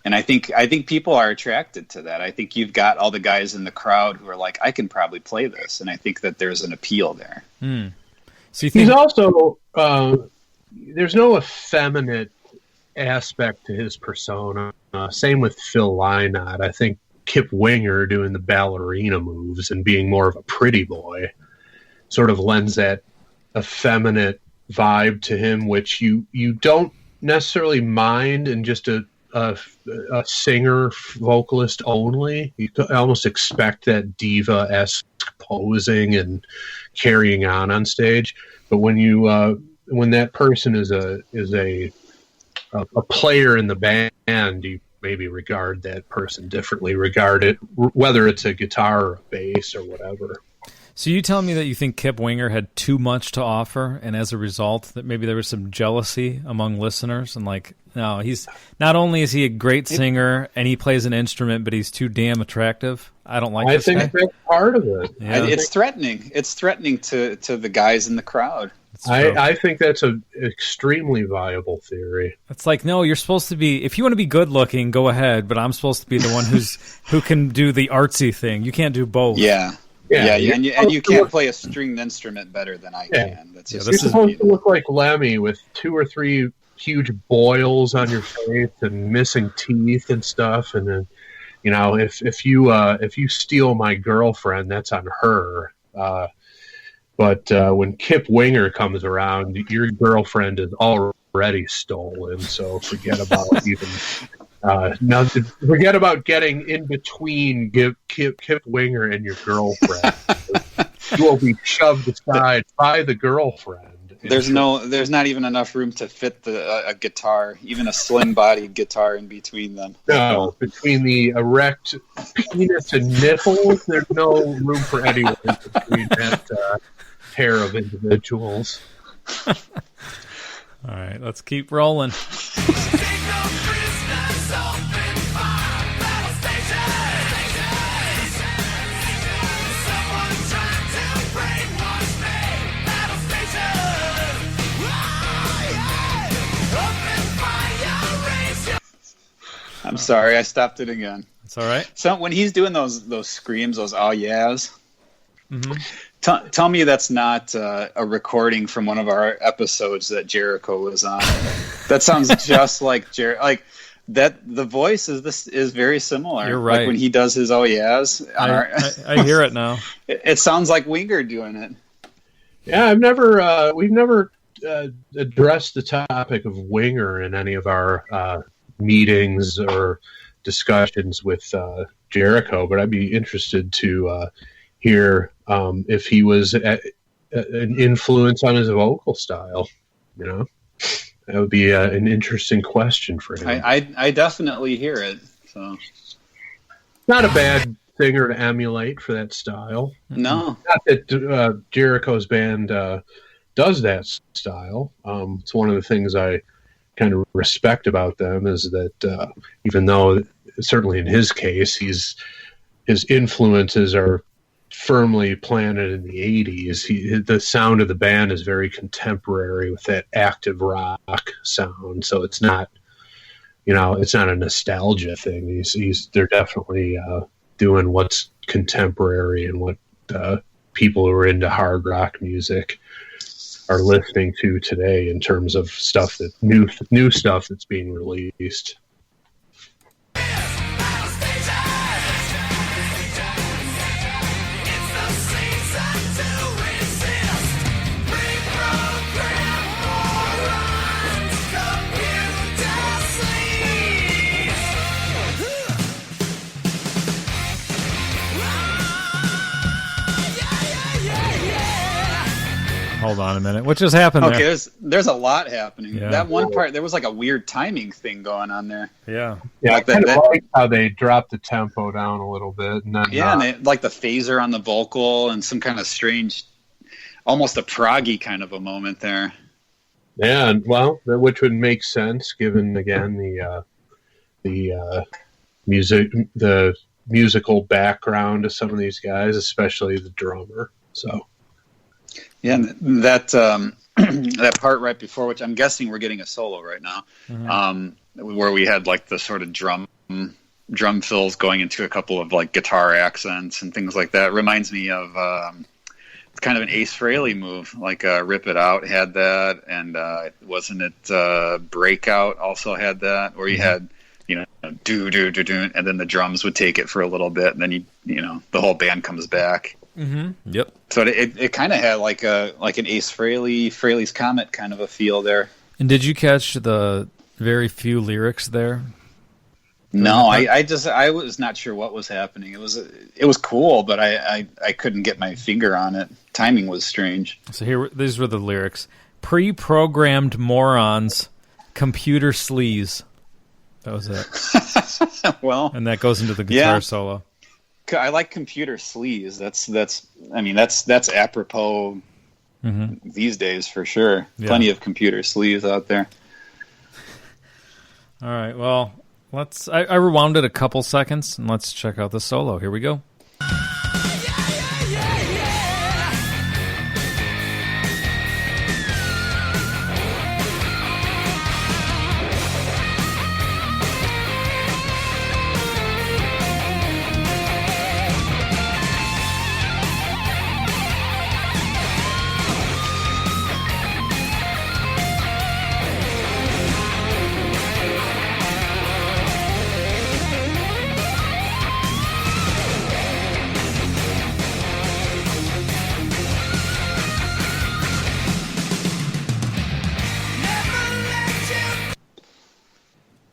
And I think people are attracted to that. I think you've got all the guys in the crowd who are like, I can probably play this, and I think that there's an appeal there. So you think he's also there's no effeminate aspect to his persona. Same with Phil Lynott. I think Kip Winger doing the ballerina moves and being more of a pretty boy sort of lends that effeminate vibe to him, which you don't necessarily mind in just a singer vocalist only. You almost expect that diva-esque posing and carrying on stage, but when that person is a player in the band, you maybe regard that person differently, whether it's a guitar or a bass or whatever. So you tell me that you think Kip Winger had too much to offer, and as a result, that maybe there was some jealousy among listeners, and like, no, he's not only is he a great singer and he plays an instrument, but he's too damn attractive. I don't like this guy. I think that's part of it. Yeah. It's threatening. It's threatening to the guys in the crowd. I think that's an extremely viable theory. It's like, no, you're supposed to be, if you want to be good looking, go ahead, but I'm supposed to be the one who can do the artsy thing. You can't do both. Yeah, and you can't play a stringed instrument better than I can. That's just you're supposed to look like Lemmy with 2 or 3 huge boils on your face and missing teeth and stuff. And then, if you steal my girlfriend, that's on her. But when Kip Winger comes around, your girlfriend is already stolen. So forget about even. Forget about getting in between Kip Winger and your girlfriend. You will be shoved aside by the girlfriend. There's not even enough room to fit a guitar, even a slim-bodied guitar in between them. No, between the erect penis and nipples, there's no room for anyone between that pair of individuals. All right, let's keep rolling. I'm sorry, I stopped it again. It's all right. So when he's doing those screams, those oh yeahs, Mm-hmm. tell me that's not a recording from one of our episodes that Jericho was on. That sounds just like Jericho. Like that, the voice is very similar. You're right. Like when he does his oh yeahs. I hear it now. It sounds like Winger doing it. Yeah, we've never addressed the topic of Winger in any of our meetings or discussions with Jericho, but I'd be interested to hear if he was an influence on his vocal style. You know, that would be an interesting question for him. I definitely hear it. So not a bad singer to emulate for that style. No, not that Jericho's band does that style. It's one of the things I kind of respect about them is that even though certainly in his case his influences are firmly planted in the 80s, the sound of the band is very contemporary with that active rock sound. So it's not, it's not a nostalgia thing. They're definitely doing what's contemporary and what people who are into hard rock music are listening to today in terms of stuff that new stuff that's being released. Hold on a minute. What just happened there? Okay, there's a lot happening. Yeah. That one part, there was like a weird timing thing going on there. Yeah. Yeah, Like I kind of that- like how they dropped the tempo down a little bit. And then, Yeah, and they, like the phaser on the vocal and some kind of strange, almost a proggy kind of a moment there. yeah, well, which would make sense given again the musical background of some of these guys, especially the drummer. So Yeah, and that that part right before, which I'm guessing we're getting a solo right now, where we had like the sort of drum fills going into a couple of like guitar accents and things like that, reminds me of it's kind of an Ace Frehley move, like Rip It Out had that, and wasn't it Breakout also had that, where you had do do do do, and then the drums would take it for a little bit, and then the whole band comes back. Mm-hmm. Yep. So it kind of had like an Ace Frehley's Comet kind of a feel there. And did you catch the very few lyrics there? No, I was not sure what was happening. It was cool, but I couldn't get my finger on it. Timing was strange. So these were the lyrics: pre-programmed morons, computer sleaze. That was it. Well, And that goes into the guitar solo. I like computer sleaze. That's apropos these days for sure. Yeah. Plenty of computer sleaze out there. All right. Well, I rewound it a couple seconds, and let's check out the solo. Here we go.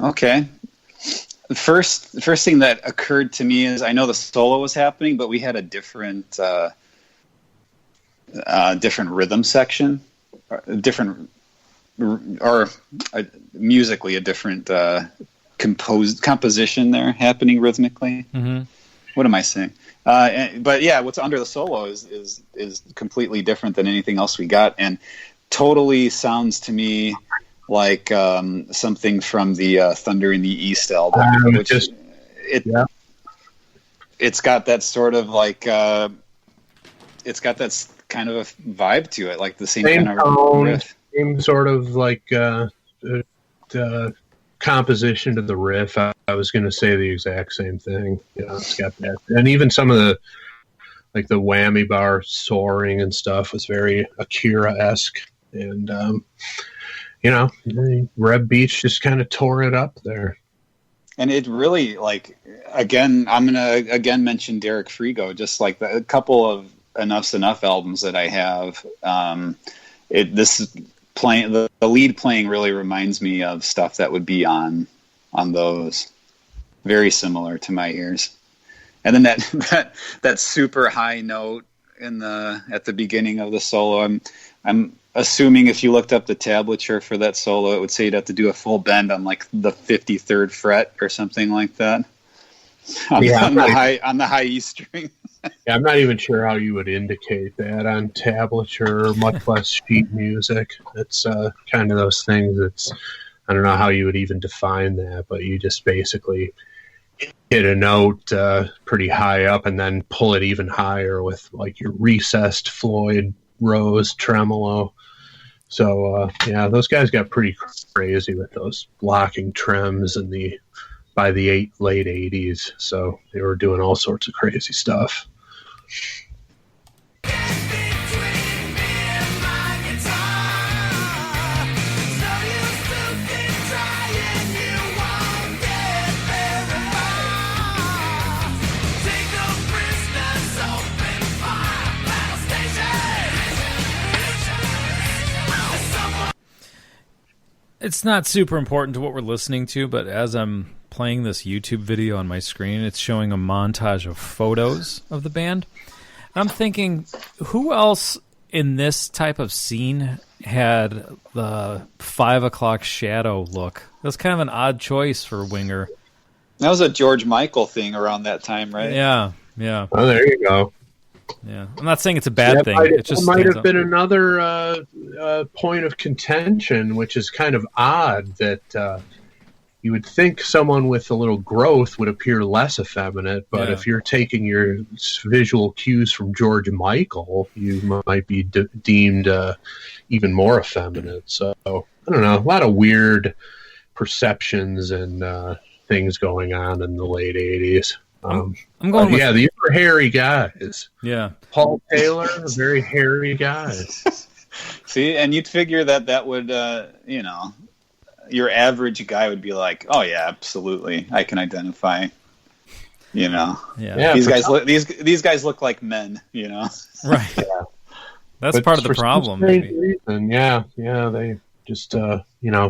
Okay. The first thing that occurred to me is I know the solo was happening, but we had a different rhythm section, musically a different composition there happening rhythmically. Mm-hmm. What am I saying? But yeah, what's under the solo is completely different than anything else we got, and totally sounds to me like something from the Thunder in the East album. It's got that sort of like it's got that kind of a vibe to it, like the same kind of tone, riff. same sort of like composition to the riff, I was going to say the exact same thing. You know, it's got that, and even some of the like the whammy bar soaring and stuff was very Akira-esque, and you know, Reb Beach just kind of tore it up there. And it really, like, again, I'm gonna mention Derek Frigo, just like a couple of Enough's Enough albums that I have. The lead playing really reminds me of stuff that would be on those. Very similar to my ears. And then that super high note at the beginning of the solo. I'm assuming if you looked up the tablature for that solo, it would say you'd have to do a full bend on like the 53rd fret or something like that. On the high E string. Yeah, I'm not even sure how you would indicate that on tablature, much less sheet music. It's kind of those things. I don't know how you would even define that, but you just basically hit a note pretty high up and then pull it even higher with like your recessed Floyd Rose tremolo. So yeah, those guys got pretty crazy with those blocking trims by the late 80s. So they were doing all sorts of crazy stuff. It's not super important to what we're listening to, but as I'm playing this YouTube video on my screen, it's showing a montage of photos of the band. I'm thinking, who else in this type of scene had the 5 o'clock shadow look? That's kind of an odd choice for Winger. That was a George Michael thing around that time, right? Yeah. Oh, there you go. Yeah, I'm not saying it's a bad thing. It might have been another point of contention, which is kind of odd that you would think someone with a little growth would appear less effeminate, but if you're taking your visual cues from George Michael, you might be deemed even more effeminate. So, I don't know, a lot of weird perceptions and things going on in the late 80s. I'm going with... Yeah, these were hairy guys. Yeah. Paul Taylor, a very hairy guy. See, and you'd figure that would, your average guy would be like, oh, yeah, absolutely. I can identify, Yeah. These guys look like men, Right. Yeah. That's part of the problem, maybe. Reason, yeah, they just,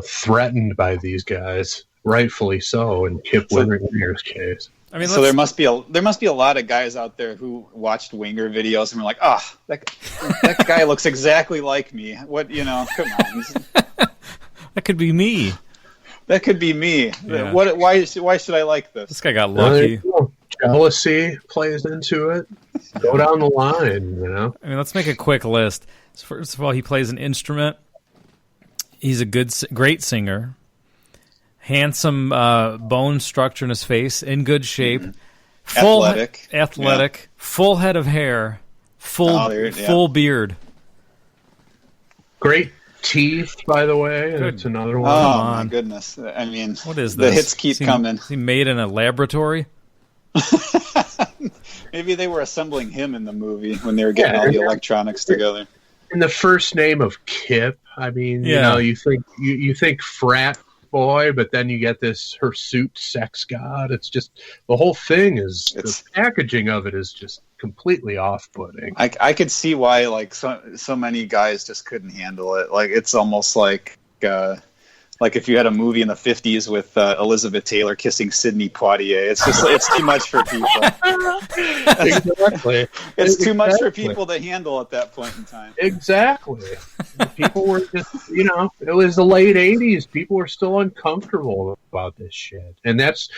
threatened by these guys, rightfully so, in Kip Winger's case. I mean, so there must be a lot of guys out there who watched Winger videos and were like, that guy looks exactly like me. What, come on. That could be me. That could be me. Yeah. Why should I like this? This guy got lucky. Jealousy plays into it. Go down the line, I mean, let's make a quick list. First of all, he plays an instrument. He's a great singer. Handsome bone structure in his face, in good shape, athletic, yeah. Full head of hair, full beard. Great teeth, by the way. That's another one. Oh my goodness! I mean, what is this? The hits keep coming. Is he made in a laboratory? Maybe they were assembling him in the movie when they were getting all the electronics together. In the first name of Kip, I mean, you think frat boy, but then you get this hirsute sex god. It's just the whole thing the packaging of it is just completely off-putting. I could see why like so many guys just couldn't handle it. Like it's almost like if you had a movie in the 50s with Elizabeth Taylor kissing Sidney Poitier. It's too much for people. Exactly. It's too much for people to handle at that point in time. Exactly. People were just, it was the late 80s. People were still uncomfortable about this shit. And that's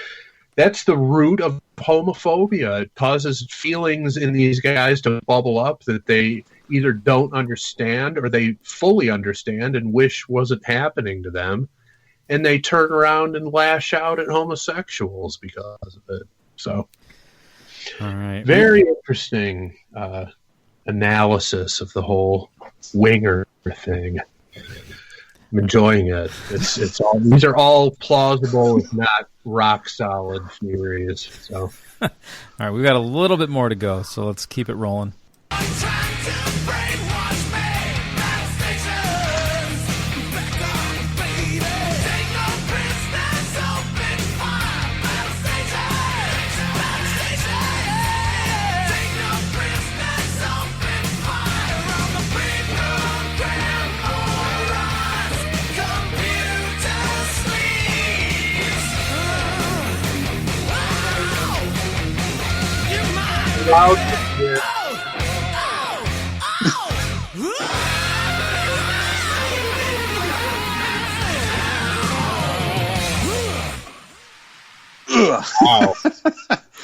the root of homophobia. It causes feelings in these guys to bubble up that they either don't understand or they fully understand and wish wasn't happening to them. And they turn around and lash out at homosexuals because of it. So, all right. Very interesting analysis of the whole Winger thing. I'm enjoying it. It's all these are all plausible, if not rock solid theories. So, all right, we've got a little bit more to go, so let's keep it rolling. loud. Wow.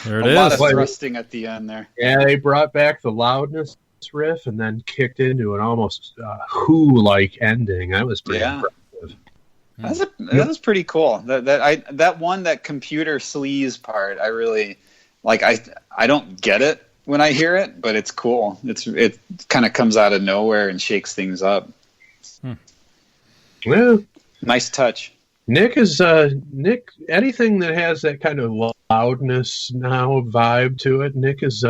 There it a is. lot of thrusting at the end there. Yeah, they brought back the loudness riff and then kicked into an almost Who-like ending. That was pretty impressive. That was pretty cool. That computer sleaze part, I really like. I don't get it when I hear it, but it's cool. It kind of comes out of nowhere and shakes things up. Yeah, nice touch. Nick anything that has that kind of loudness now vibe to it, Nick is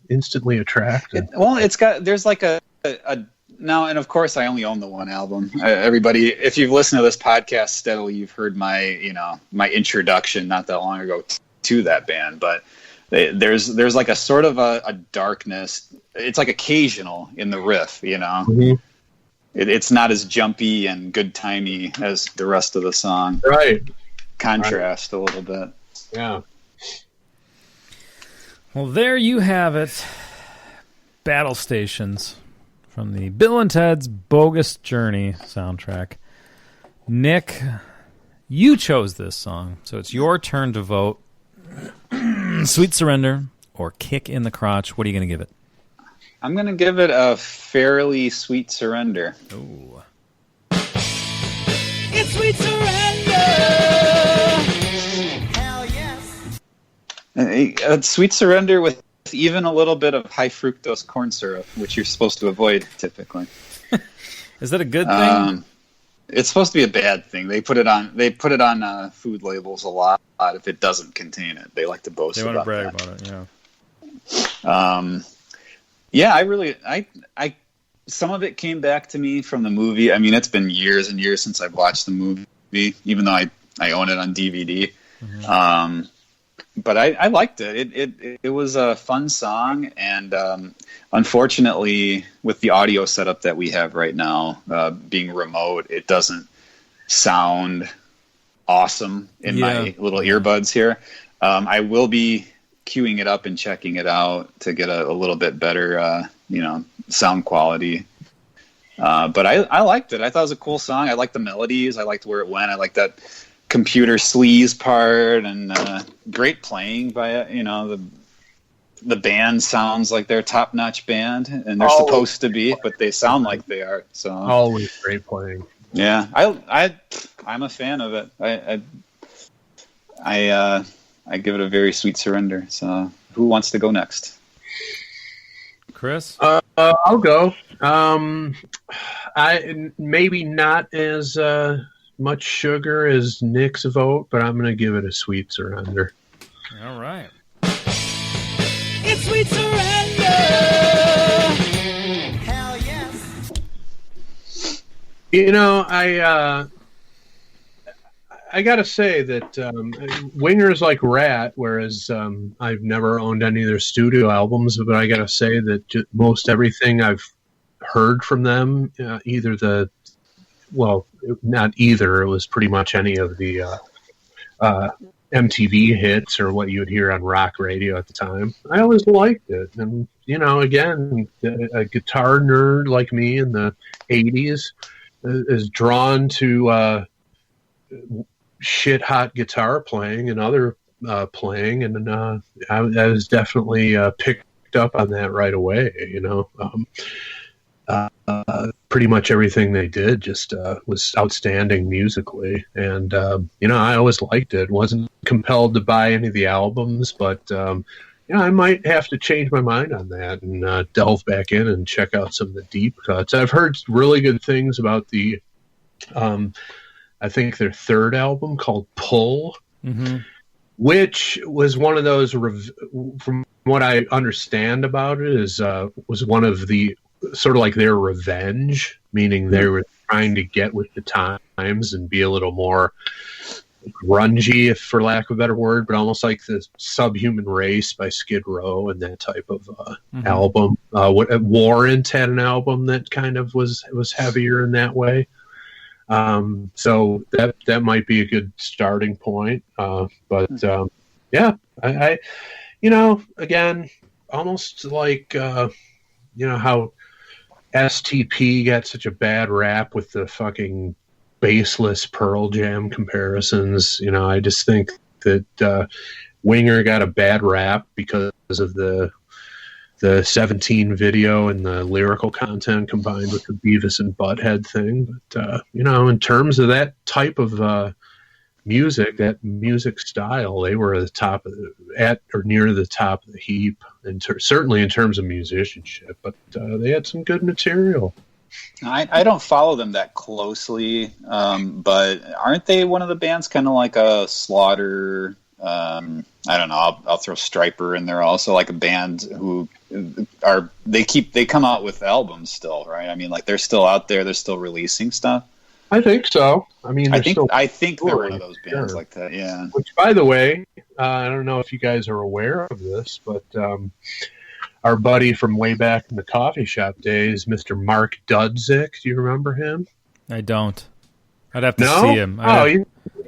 instantly attracted. There's like a now, and of course I only own the one album. Everybody, if you've listened to this podcast steadily, you've heard my introduction not that long ago to that band, but there's like a sort of a darkness. It's like occasional in the riff, Mm-hmm. It's not as jumpy and good timey as the rest of the song. Right. Contrast a little bit. Yeah. Well, there you have it. Battle Stations from the Bill and Ted's Bogus Journey soundtrack. Nick, you chose this song, so it's your turn to vote. Sweet Surrender or Kick in the Crotch. What are you going to give it? I'm going to give it a fairly Sweet Surrender. Oh. It's Sweet Surrender! Hell yes! Sweet Surrender with even a little bit of high fructose corn syrup, which you're supposed to avoid typically. Is that a good thing? It's supposed to be a bad thing. They put it on food labels a lot if it doesn't contain it. They like to boast about that. They want to brag about it, yeah. Yeah, I some of it came back to me from the movie. I mean, it's been years and years since I've watched the movie, even though I own it on DVD. Mm-hmm. But I liked it. It was a fun song, and unfortunately, with the audio setup that we have right now, being remote, it doesn't sound awesome in my little earbuds here. I will be queuing it up and checking it out to get a little bit better, sound quality. But I liked it. I thought it was a cool song. I liked the melodies. I liked where it went. I liked that computer sleaze part, and great playing by the band sounds like they're a top-notch band, and they're supposed to be, but they sound like they are. So always great playing. Yeah, I'm a fan of it. I give it a very Sweet Surrender. So who wants to go next? Chris? I'll go. I maybe not as much sugar as Nick's vote, but I'm going to give it a Sweet Surrender. All right. It's Sweet Surrender! Hell yes! I got to say that Wingers like Rat, whereas I've never owned any of their studio albums, but I got to say that most everything I've heard from them, not either, it was pretty much any of the MTV hits or what you would hear on rock radio at the time. I always liked it. And, again, a guitar nerd like me in the 80s is drawn to shit hot guitar playing and other playing, and I was definitely picked up on that right away. Pretty much everything they did just was outstanding musically, and I always liked it. Wasn't compelled to buy any of the albums, but I might have to change my mind on that and delve back in and check out some of the deep cuts. I've heard really good things about the I think their third album called Pull, Mm-hmm. which was one of those, from what I understand about it, was one of the sort of like their revenge, meaning they were trying to get with the times and be a little more grungy, if for lack of a better word, but almost like the Subhuman Race by Skid Row and that type of album. Warrant had an album that kind of was heavier in that way. So that might be a good starting point. Yeah, I again, almost like, how STP got such a bad rap with the fucking baseless Pearl Jam comparisons. I just think that Winger got a bad rap because of the 17 video and the lyrical content combined with the Beavis and Butthead thing. But, in terms of that type of music, that music style, they were at or near the top of the heap, certainly in terms of musicianship, but they had some good material. I don't follow them that closely, but aren't they one of the bands kind of like a Slaughter? I don't know. I'll throw Stryper in there also, like a band who they come out with albums still, right? I mean, like they're still out there. They're still releasing stuff. I think so. I mean, I think they're one of those bands like that. Yeah. Which, by the way, I don't know if you guys are aware of this, but our buddy from way back in the coffee shop days, Mr. Mark Dudzik. Do you remember him? I don't. I'd have to see him.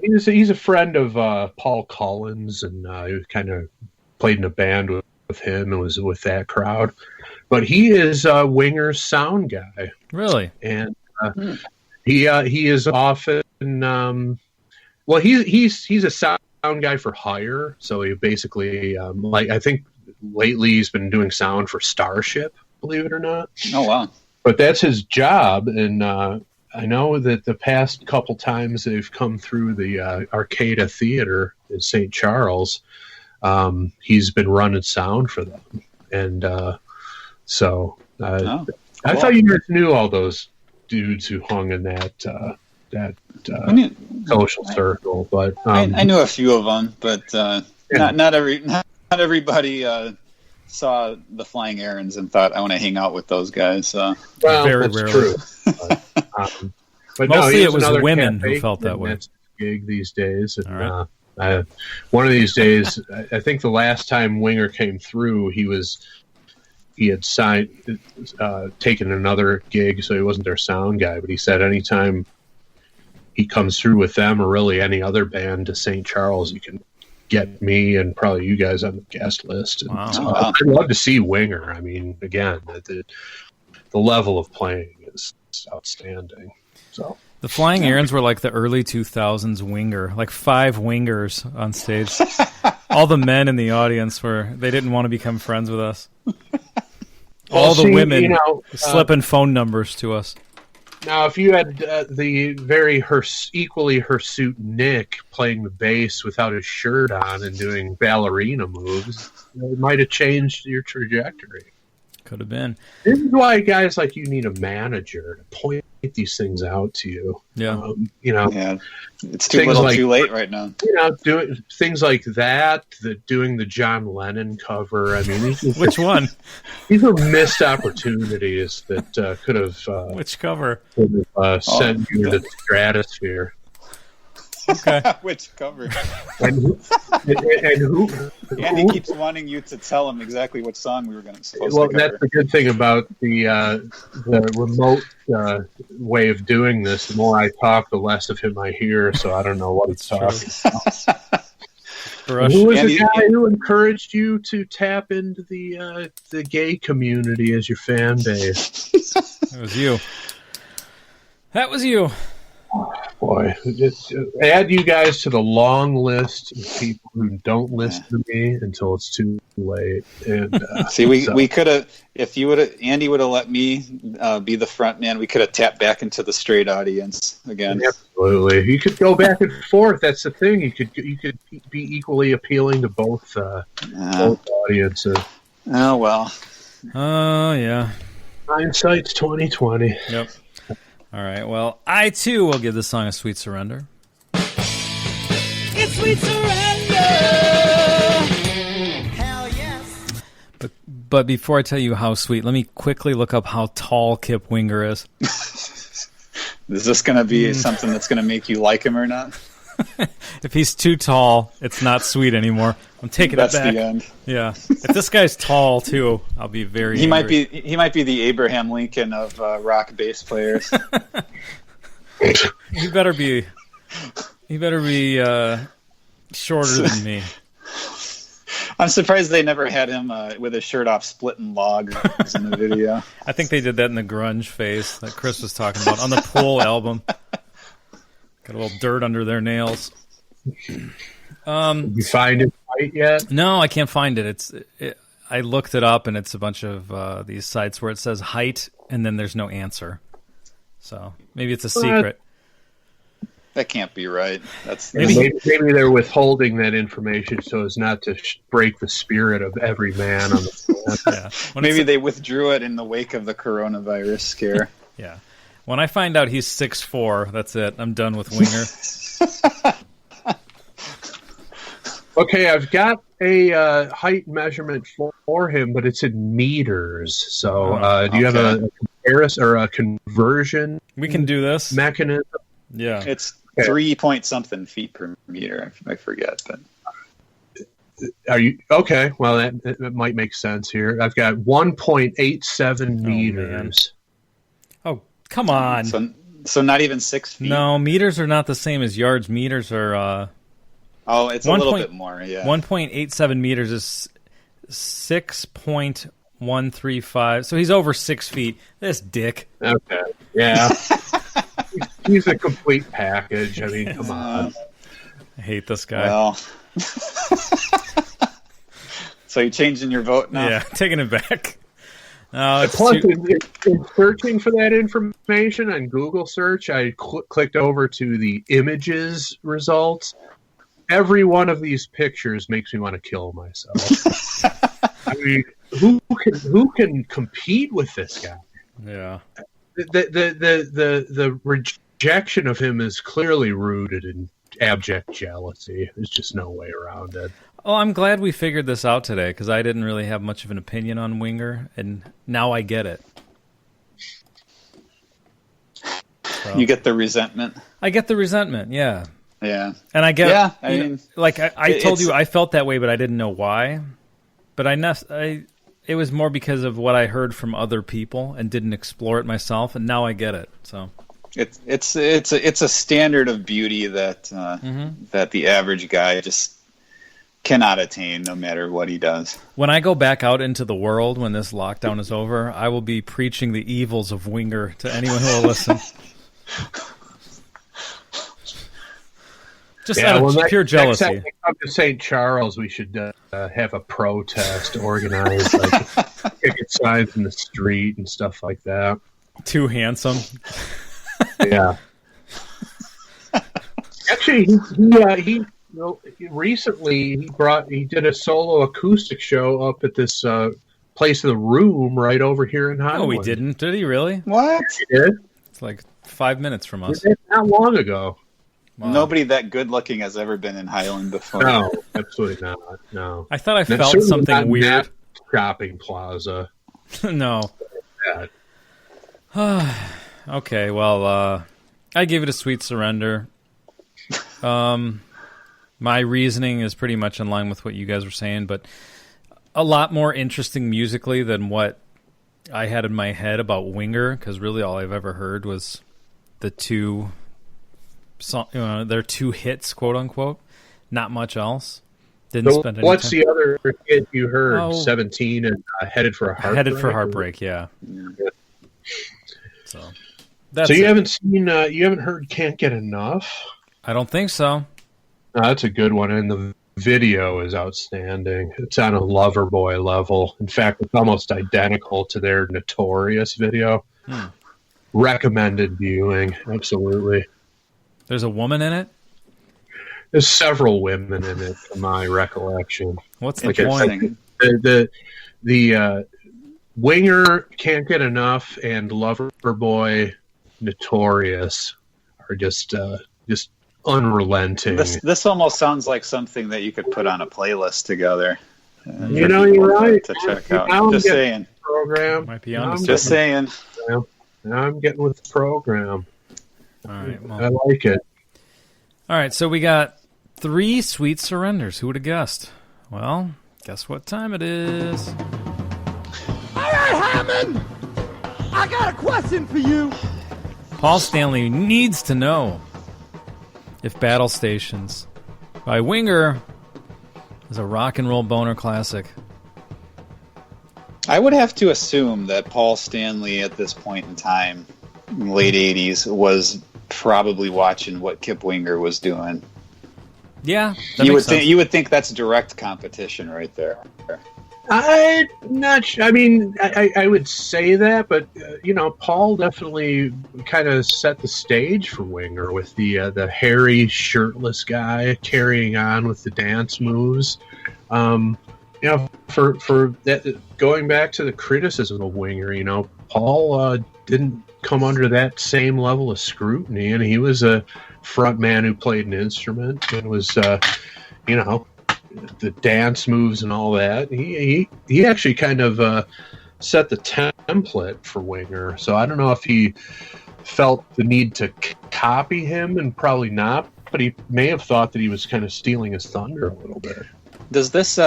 He's a friend of Paul Collins, and he kind of played in a band with him and was with that crowd. But he is Winger's sound guy. Really? And he is often he's a sound guy for hire. So he basically I think lately he's been doing sound for Starship, believe it or not. Oh wow! But that's his job, and I know that the past couple times they've come through the Arcada Theater in St. Charles, he's been running sound for them, and I thought you guys knew all those dudes who hung in that social circle, but I knew a few of them, but not everybody saw the Flying Errands and thought I want to hang out with those guys. Well, very that's rarely. true. But Mostly no, it was women who felt that way. That's his gig these days. And, all right. One of these days, I think the last time Winger came through, he had signed, taken another gig, so he wasn't their sound guy. But he said anytime he comes through with them or really any other band to St. Charles, you can get me and probably you guys on the guest list. And Wow. so I'd love to see Winger. I mean, again, the level of playing is outstanding. So The Flying Errands were like the early 2000s Winger, like 5 Wingers on stage. All the men in the audience they didn't want to become friends with us. All the women slipping phone numbers to us. Now, if you had the very equally hirsute Nick playing the bass without his shirt on and doing ballerina moves, it might have changed your trajectory. Could have been. This is why guys like you need a manager to point these things out to you. Yeah. Yeah, it's too little, too late right now. Doing things like that, doing the John Lennon cover. I mean, Which one? These are missed opportunities that could have Which cover? Sent you to the stratosphere. Okay. Which cover? And who? Andy keeps wanting you to tell him exactly what song we were going to supposed to cover. That's the good thing about the remote way of doing this. The more I talk, the less of him I hear, so I don't know what he's talking about. Who was the guy who encouraged you to tap into the gay community as your fan base? That was you. That was you. Boy, just add you guys to the long list of people who don't listen to me until it's too late. And see, we could have, if Andy would have let me be the front man, we could have tapped back into the straight audience again. Absolutely, you could go back and forth. That's the thing. You could be equally appealing to both audiences. Oh well. Oh yeah. Hindsight's 20/20. Yep. All right. Well, I too will give this song a sweet surrender. It's sweet surrender. Hell yes. But before I tell you how sweet, let me quickly look up how tall Kip Winger is. Is this going to be something that's going to make you like him or not? If he's too tall, it's not sweet anymore. I'm taking That's it back. the end. Yeah. If this guy's tall too, I'll be very. He angry. might be the Abraham Lincoln of rock bass players. He better be. He better be shorter than me. I'm surprised they never had him with his shirt off splitting logs in the video. I think they did that in the grunge phase that Chris was talking about on the Pool album. Got a little dirt under their nails. Did you find it right yet? No, I can't find it. I looked it up, and it's a bunch of these sites where it says height, and then there's no answer. So maybe it's a secret. That can't be right. That's Maybe they're withholding that information so as not to break the spirit of every man on the planet. Yeah. Maybe they withdrew it in the wake of the coronavirus scare. Yeah. When I find out he's 6'4", that's it. I'm done with Winger. Okay, I've got a height measurement for him, but it's in meters. So do you have a comparison or a conversion? We can do this mechanism. Yeah. It's 3 point something feet per meter. I forget, but are you okay? Well, that might make sense here. I've got 1.87 meters. Oh, come on. So not even 6 feet. No, meters are not the same as yards. Meters are. It's a little bit more. Yeah. 1.87 meters is 6.135. So he's over 6 feet. This dick. Okay. Yeah. He's a complete package. I mean, come on. I hate this guy. Well. So you're changing your vote now? Yeah, taking it back. No, Plus, in searching for that information on Google search, I clicked over to the images results. Every one of these pictures makes me want to kill myself. I mean, who can compete with this guy? Yeah. The rejection of him is clearly rooted in abject jealousy. There's just no way around it. Oh, I'm glad we figured this out today because I didn't really have much of an opinion on Winger, and now I get it. So. You get the resentment. I get the resentment, yeah. Yeah. And I get, I mean, like I told you, I felt that way, but I didn't know why. But it was more because of what I heard from other people and didn't explore it myself, and now I get it. So it's a standard of beauty that that the average guy just cannot attain, no matter what he does. When I go back out into the world when this lockdown is over, I will be preaching the evils of Winger to anyone who will listen. Just out of pure jealousy. Next time we come to St. Charles, we should have a protest organized, like picket signs in the street and stuff like that. Too handsome. Yeah. Actually, he recently he did a solo acoustic show up at this place in the Room right over here in Highland. No, he didn't. Did he really? What? He did. It's like 5 minutes from us. Not long ago. Wow. Nobody that good looking has ever been in Highland before. No, absolutely not. No. I thought I felt something weird. Shopping plaza. No. Okay, well, I give it a sweet surrender. My reasoning is pretty much in line with what you guys were saying, but a lot more interesting musically than what I had in my head about Winger, because really all I've ever heard was the their two hits, quote unquote. Not much else. Didn't spend any what's time. the other hit you heard? 17 and Headed for a Heartbreak. Headed for Heartbreak, yeah. So you haven't seen, you haven't heard Can't Get Enough? I don't think so. That's a good one, and the video is outstanding. It's on a Loverboy level. In fact, it's almost identical to their Notorious video. Recommended viewing, absolutely. There's a woman in it? There's several women in it, from my recollection. What's the point? The Winger, Can't Get Enough, and Loverboy notorious are just unrelenting. This almost sounds like something that you could put on a playlist together. You know, you're right. To check out. Now Just saying. Program. Might be on. Just saying. Now I'm getting with the program. All right. Well, I like it. all right. So we got 3 sweet surrenders. Who would have guessed? Well, guess what time it is. All right, Hammond! I got a question for you. Paul Stanley needs to know if Battle Stations by Winger is a rock and roll boner classic. I would have to assume that Paul Stanley at this point in time, in the late 80s, was probably watching what Kip Winger was doing. Yeah, that makes sense. You would think that's direct competition right there. I'm not sure. I mean, I would say that, but Paul definitely kind of set the stage for Winger with the hairy, shirtless guy carrying on with the dance moves. For that, going back to the criticism of Winger, Paul didn't come under that same level of scrutiny, and he was a front man who played an instrument and was, the dance moves and all that. He actually kind of set the template for Winger. So I don't know if he felt the need to copy him, and probably not, but he may have thought that he was kind of stealing his thunder a little bit. Does this,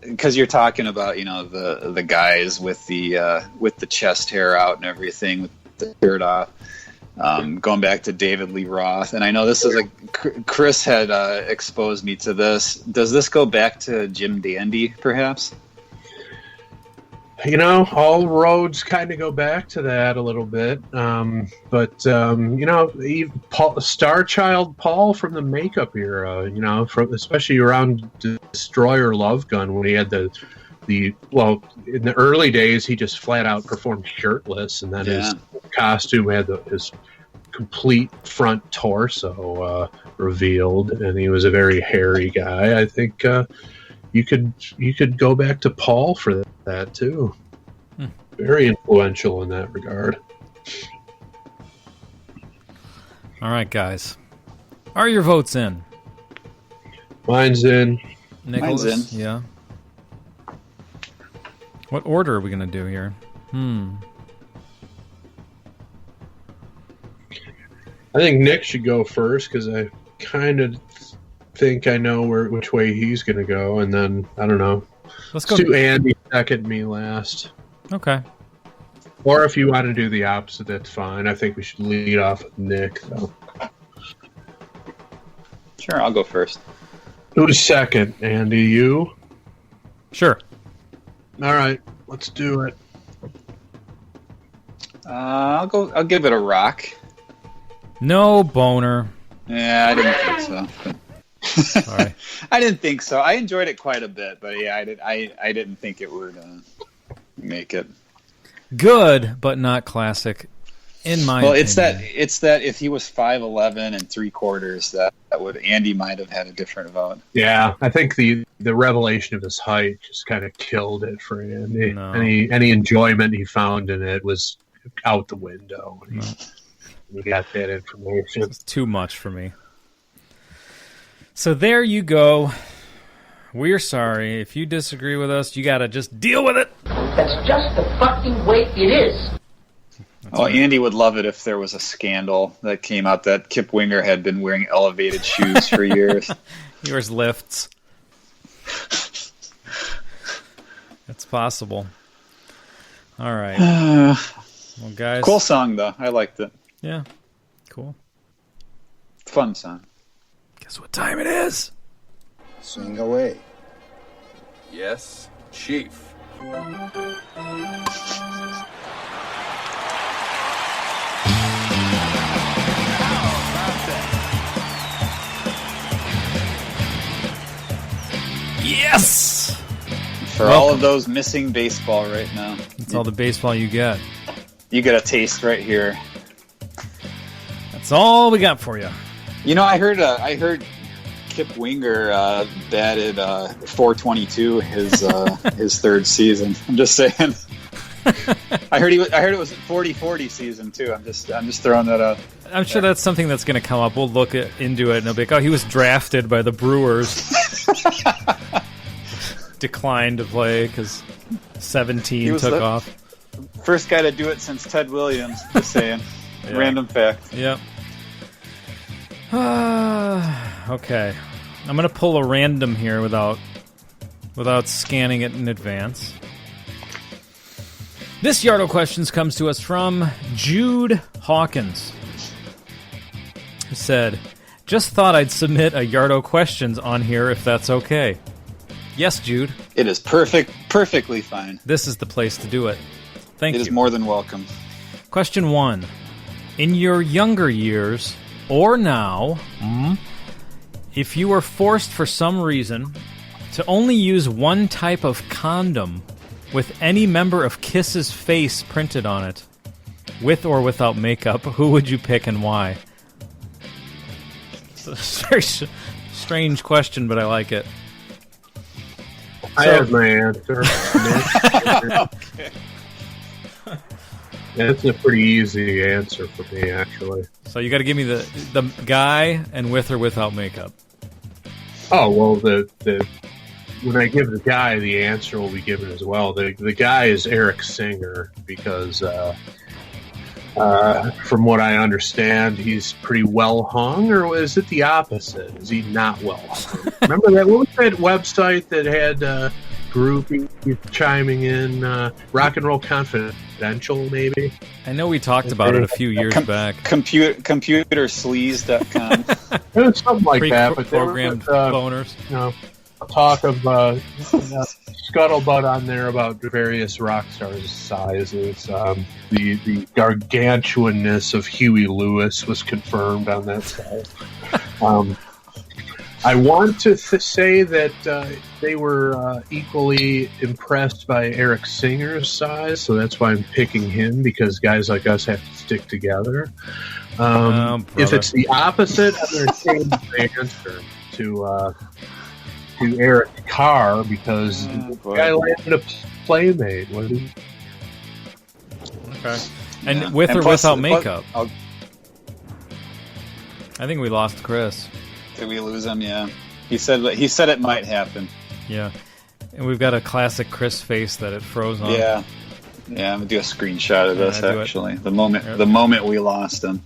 because you're talking about, the guys with the chest hair out and everything, with the shirt off, going back to David Lee Roth, and I know this is Chris had exposed me to this. Does this go back to Jim Dandy, perhaps? All roads kind of go back to that a little bit. But Star Child Paul from the makeup era, especially around Destroyer Love Gun, when he had in the early days, he just flat out performed shirtless, and then his costume had his complete front torso revealed, and he was a very hairy guy. I think you could go back to Paul for that too. Very influential in that regard. All right, guys. Are your votes in? Mine's in. Nicholas? Mine's in. Yeah. What order are we going to do here? I think Nick should go first, because I kind of think I know which way he's going to go, and then, I don't know. Let's go. Do Andy second, me last. Okay. Or if you want to do the opposite, that's fine. I think we should lead off with Nick, though. Sure, I'll go first. Who's second, Andy? You? Sure. All right, let's do it. I'll give it a rock. No boner. Yeah, I didn't think so. Sorry. I didn't think so. I enjoyed it quite a bit, but yeah, I didn't think it would make it. Good, but not classic, in my opinion. It's that if he was 5'11" and 3/4, that would Andy might have had a different vote. Yeah, I think the revelation of his height just kind of killed it for Andy. No. Any enjoyment he found in it was out the window. We got that information. It's too much for me. So there you go. We're sorry. If you disagree with us, you got to just deal with it. That's just the fucking way it is. Andy would love it if there was a scandal that came out that Kip Winger had been wearing elevated shoes for years. He wears lifts. It's possible. All right. Well, guys. Cool song, though. I liked it. Yeah. Cool. Fun song. Guess what time it is? Swing away. Yes, Chief. Yes! For all of those missing baseball right now. That's all the baseball you get. You get a taste right here. That's all we got for you. I heard Kip Winger batted .422 his third season. I'm just saying. I heard it was 40-40 season too. I'm just throwing that out. I'm sure that's something that's going to come up. We'll look into it and it'll be like, oh, he was drafted by the Brewers. Declined to play because 17 took off. First guy to do it since Ted Williams. Just saying. Yeah. Random fact. Yep. Okay. I'm going to pull a random here without scanning it in advance. This Yardo Questions comes to us from Jude Hawkins, who said, just thought I'd submit a Yardo Questions on here if that's okay. Yes, Jude. It is perfectly fine. This is the place to do it. Thank you. It is more than welcome. Question 1. In your younger years, or now, if you were forced for some reason to only use one type of condom with any member of Kiss's face printed on it, with or without makeup, who would you pick and why? It's a very strange question, but I like it. I have my answer. Okay. It's a pretty easy answer for me, actually. So you got to give me the guy and with or without makeup. Oh, well, when I give the guy, the answer will be given as well. The guy is Eric Singer because, from what I understand, he's pretty well hung, or is it the opposite? Is he not well hung? Remember that? What was that website that had groupie chiming in? Rock and Roll Confidential, maybe? I know we talked about it a few years back. Computersleaze.com. It was something like that, but programmed boners. You know, talk of scuttlebutt on there about various rock stars' sizes. The gargantuanness of Huey Lewis was confirmed on that site. I want to say that they were equally impressed by Eric Singer's size, so that's why I'm picking him, because guys like us have to stick together. If it's the opposite, I'm going to change the answer to Eric Carr, because the guy landed a Playmate. What is he? Okay. And with or without makeup? I think we lost Chris. Did we lose him? Yeah. He said it might happen. Yeah. And we've got a classic Chris face that it froze on. Yeah. Yeah, I'm gonna do a screenshot of this actually. The moment we lost him.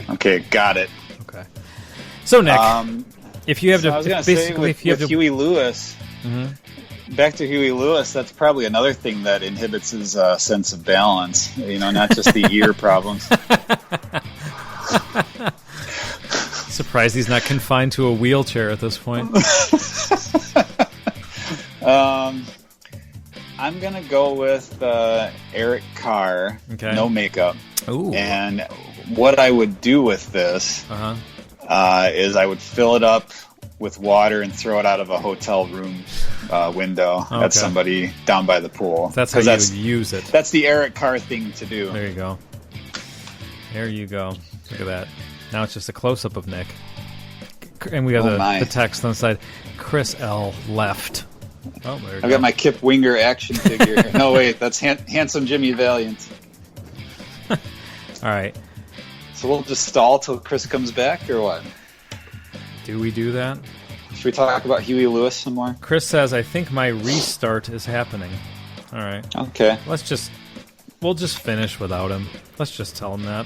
Okay, got it. Okay. So Nick, if you have I was gonna say with Huey Lewis, back to Huey Lewis, that's probably another thing that inhibits his sense of balance. You know, not just the ear problems. Surprised he's not confined to a wheelchair at this point. I'm gonna go with Eric Carr. Okay. No makeup. Ooh. And what I would do with this is I would fill it up with water and throw it out of a hotel room window at somebody down by the pool. That's how you would use it. That's the Eric Carr thing to do. There you go. There you go. Look at that. Now it's just a close-up of Nick. And we got the text on the side. Chris L. left. Oh, there you go. I've got my Kip Winger action figure here. No, wait. That's Handsome Jimmy Valiant. All right. So we'll just stall till Chris comes back, or what? Do we do that? Should we talk about Huey Lewis some more? Chris says, I think my restart is happening. All right. Okay. We'll just finish without him. Let's just tell him that.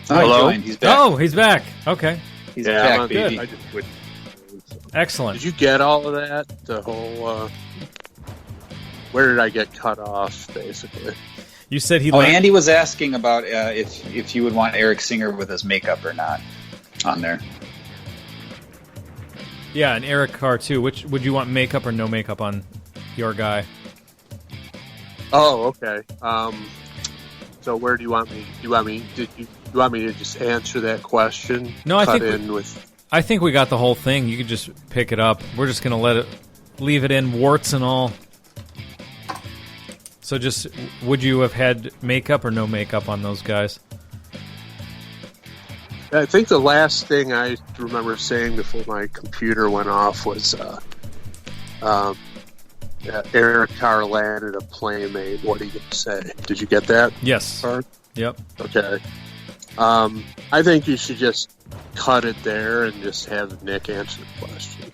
Hello? He's back. Oh, he's back. Okay. He's back, baby. I just went. Excellent. Did you get all of that? The whole. Where did I get cut off, basically? You said he. Andy was asking about if you would want Eric Singer with his makeup or not on there. Yeah, and Eric Carr too. Which would you want, makeup or no makeup on your guy? Oh, okay. So where do you want me? Do you want me to just answer that question? No, I think we got the whole thing. You could just pick it up. We're just gonna leave it in, warts and all. So just, would you have had makeup or no makeup on those guys? I think the last thing I remember saying before my computer went off was, Eric Carr landed a Playmate. What are you going to say? Did you get that? Yes. Part? Yep. Okay. I think you should just cut it there and just have Nick answer the question.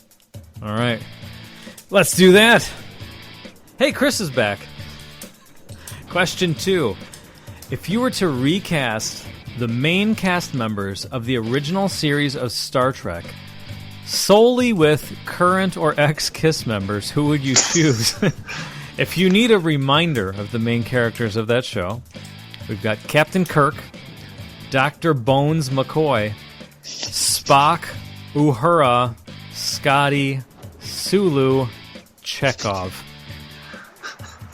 All right. Let's do that. Hey, Chris is back. Question 2. If you were to recast the main cast members of the original series of Star Trek solely with current or ex-KISS members, who would you choose? If you need a reminder of the main characters of that show, we've got Captain Kirk, Dr. Bones McCoy, Spock, Uhura, Scotty, Sulu, Chekhov.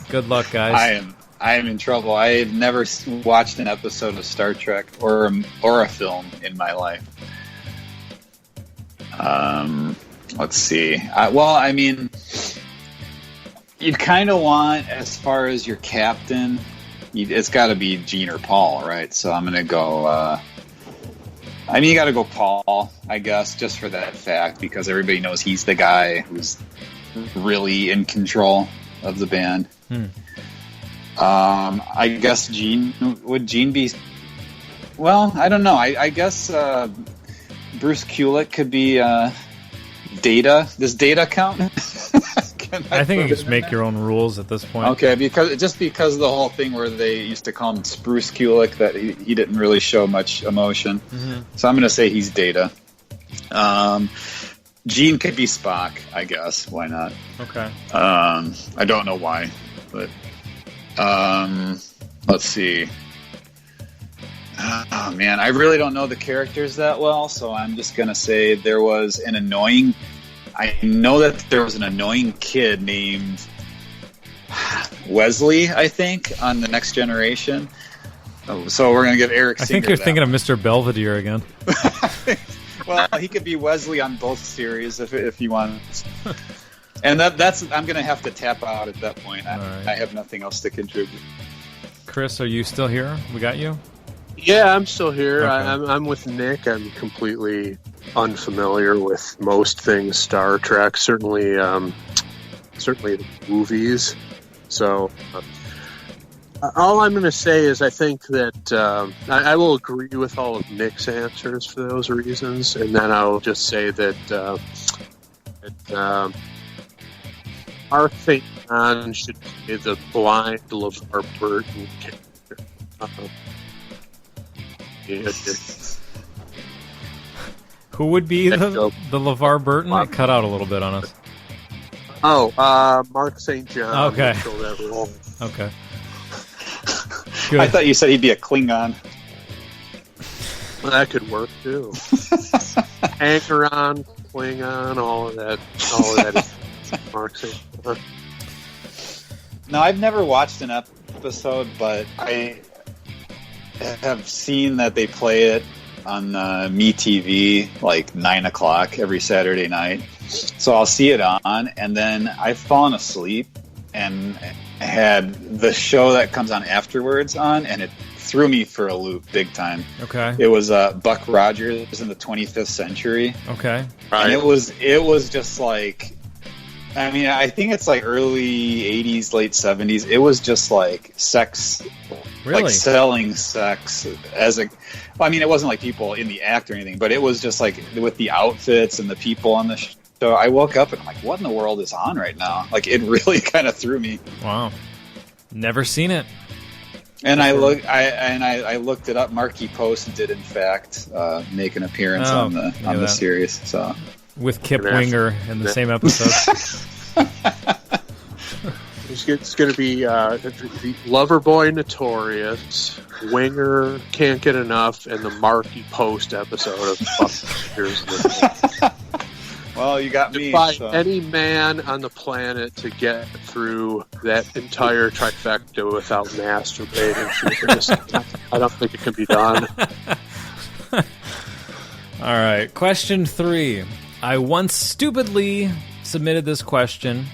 Good luck, guys. I am in trouble. I have never watched an episode of Star Trek or a film in my life. Let's see. You'd kind of want, as far as your captain, it's got to be Gene or Paul, right? So I'm going to go... you got to go Paul, I guess, just for that fact, because everybody knows he's the guy who's really in control of the band. I guess Gene... Would Gene be... Well, I don't know. I guess Bruce Kulick could be Data. Does Data count? I think you just make your own rules at this point. Okay, because of the whole thing where they used to call him Spruce Kulick, that he didn't really show much emotion. Mm-hmm. So I'm going to say he's Data. Gene could be Spock, I guess. Why not? Okay. I don't know why, but let's see. Oh man, I really don't know the characters that well, so I'm just going to say there was an annoying... I know that there was an annoying kid named Wesley, I think, on The Next Generation. So we're going to give Eric Singer I think you're thinking of Mr. Belvedere again. Well, he could be Wesley on both series if you want. And that's I'm going to have to tap out at that point. I have nothing else to contribute. Chris, are you still here? We got you? Yeah, I'm still here. Okay. I'm with Nick. I'm completely unfamiliar with most things Star Trek. Certainly the movies. So all I'm going to say is I think that I will agree with all of Nick's answers for those reasons, and then I'll just say that our St. John should be the blind LeVar Burton character. Who would be the LeVar Burton? It cut out a little bit on us. Mark St. John. Okay. That role. Okay. Good. I thought you said he'd be a Klingon. Well, that could work too. Anchoron, Klingon, all of that is Mark St. John. No, I've never watched an episode, but I have seen that they play it on MeTV like 9 o'clock every Saturday night. So I'll see it on, and then I've fallen asleep and had the show that comes on afterwards on, and it threw me for a loop big time. Okay. It was Buck Rogers in the 25th century. Okay. Right. And it was just like, I mean, I think it's like early 80s, late 70s. It was just like sex. Really? Like selling sex as a... Well, I mean, it wasn't like people in the act or anything, but it was just like with the outfits and the people on the show. I woke up and I'm like, what in the world is on right now? Like, it really kind of threw me. Wow. Never seen it. And I looked it up. Marky Post did, in fact, make an appearance on the series. So with Kip Winger in the same episode. It's going to be Loverboy Notorious, Winger Can't Get Enough, and the Marky Post episode of Here's the Well, you got me. By any man on the planet to get through that entire trifecta without masturbating. I don't think it can be done. All right, question 3. I once stupidly submitted this question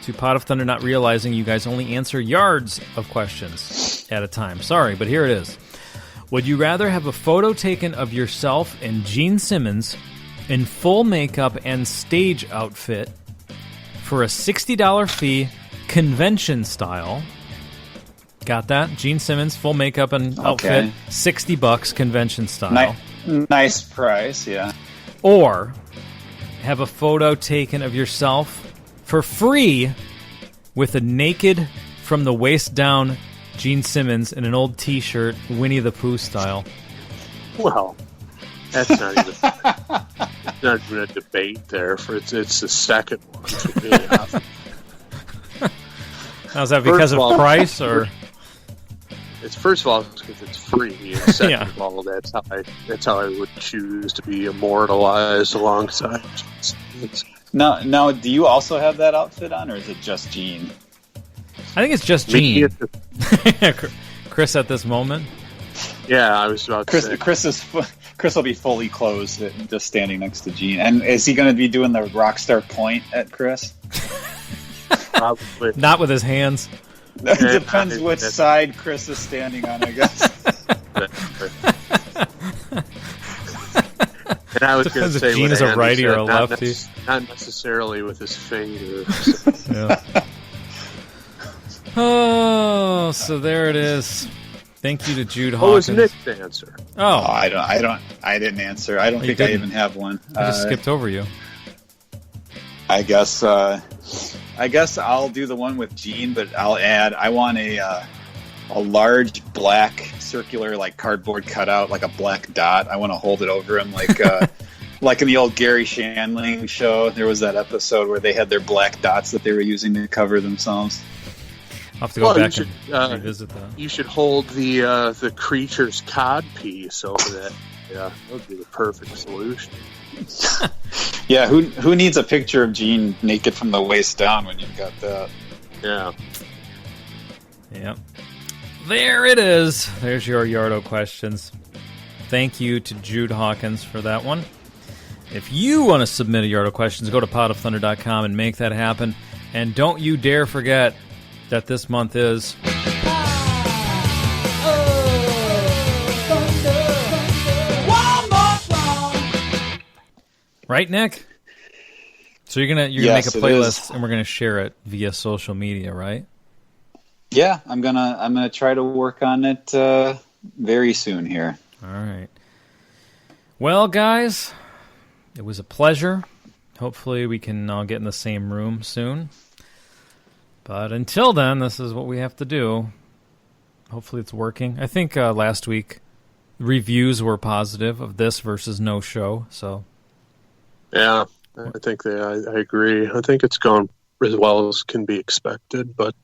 to Pot of Thunder, not realizing you guys only answer yards of questions at a time. Sorry, but here it is. Would you rather have a photo taken of yourself and Gene Simmons in full makeup and stage outfit for a $60 fee convention style. Got that? Gene Simmons, full makeup and outfit, $60 convention style. Nice price, yeah. Or have a photo taken of yourself for free with a naked from the waist down Gene Simmons in an old T-shirt, Winnie the Pooh style. Well, that's not even a debate there. It's the second one. For me. How's that, because of price or? It's first of all because it's free, and second of all that's how I would choose to be immortalized alongside. Now, do you also have that outfit on, or is it just Gene? I think it's just Gene. Chris at this moment. Yeah, I was about to say. Chris will be fully clothed, just standing next to Gene. And is he going to be doing the rock star point at Chris? Probably not with his hands. It depends which side Chris is standing on, I guess. And I was going to say, Gene is a righty or a lefty. Not necessarily with his finger. Yeah. Oh, so there it is. Thank you to Jude Hawkins. What was Nick's answer? Oh, I didn't answer. I don't think I even have one. I just skipped over you. I guess I'll do the one with Gene, but I'll add. I want a large black circular like cardboard cutout, like a black dot. I want to hold it over him, like like in the old Gary Shandling show. There was that episode where they had their black dots that they were using to cover themselves. I'll have to go back and revisit that. You should hold the creature's cod piece over that. Yeah, that would be the perfect solution. Yeah, who needs a picture of Gene naked from the waist down when you've got that? Yeah. Yep. There it is. There's your Yardo questions. Thank you to Jude Hawkins for that one. If you want to submit a Yardo questions, go to potofthunder.com and make that happen. And don't you dare forget that this month is... Right, Nick? So you're gonna make a playlist and we're gonna share it via social media, right? Yeah, I'm gonna try to work on it very soon here. All right. Well, guys, it was a pleasure. Hopefully we can all get in the same room soon. But until then, this is what we have to do. Hopefully it's working. I think last week reviews were positive of this versus no show, so... Yeah, I think I agree. I think it's gone as well as can be expected. But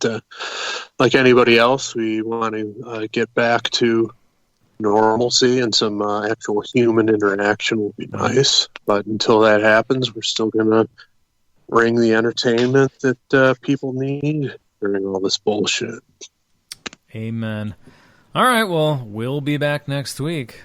like anybody else, we want to get back to normalcy, and some actual human interaction will be nice. But until that happens, we're still going to bring the entertainment that people need during all this bullshit. Amen. All right, well, we'll be back next week.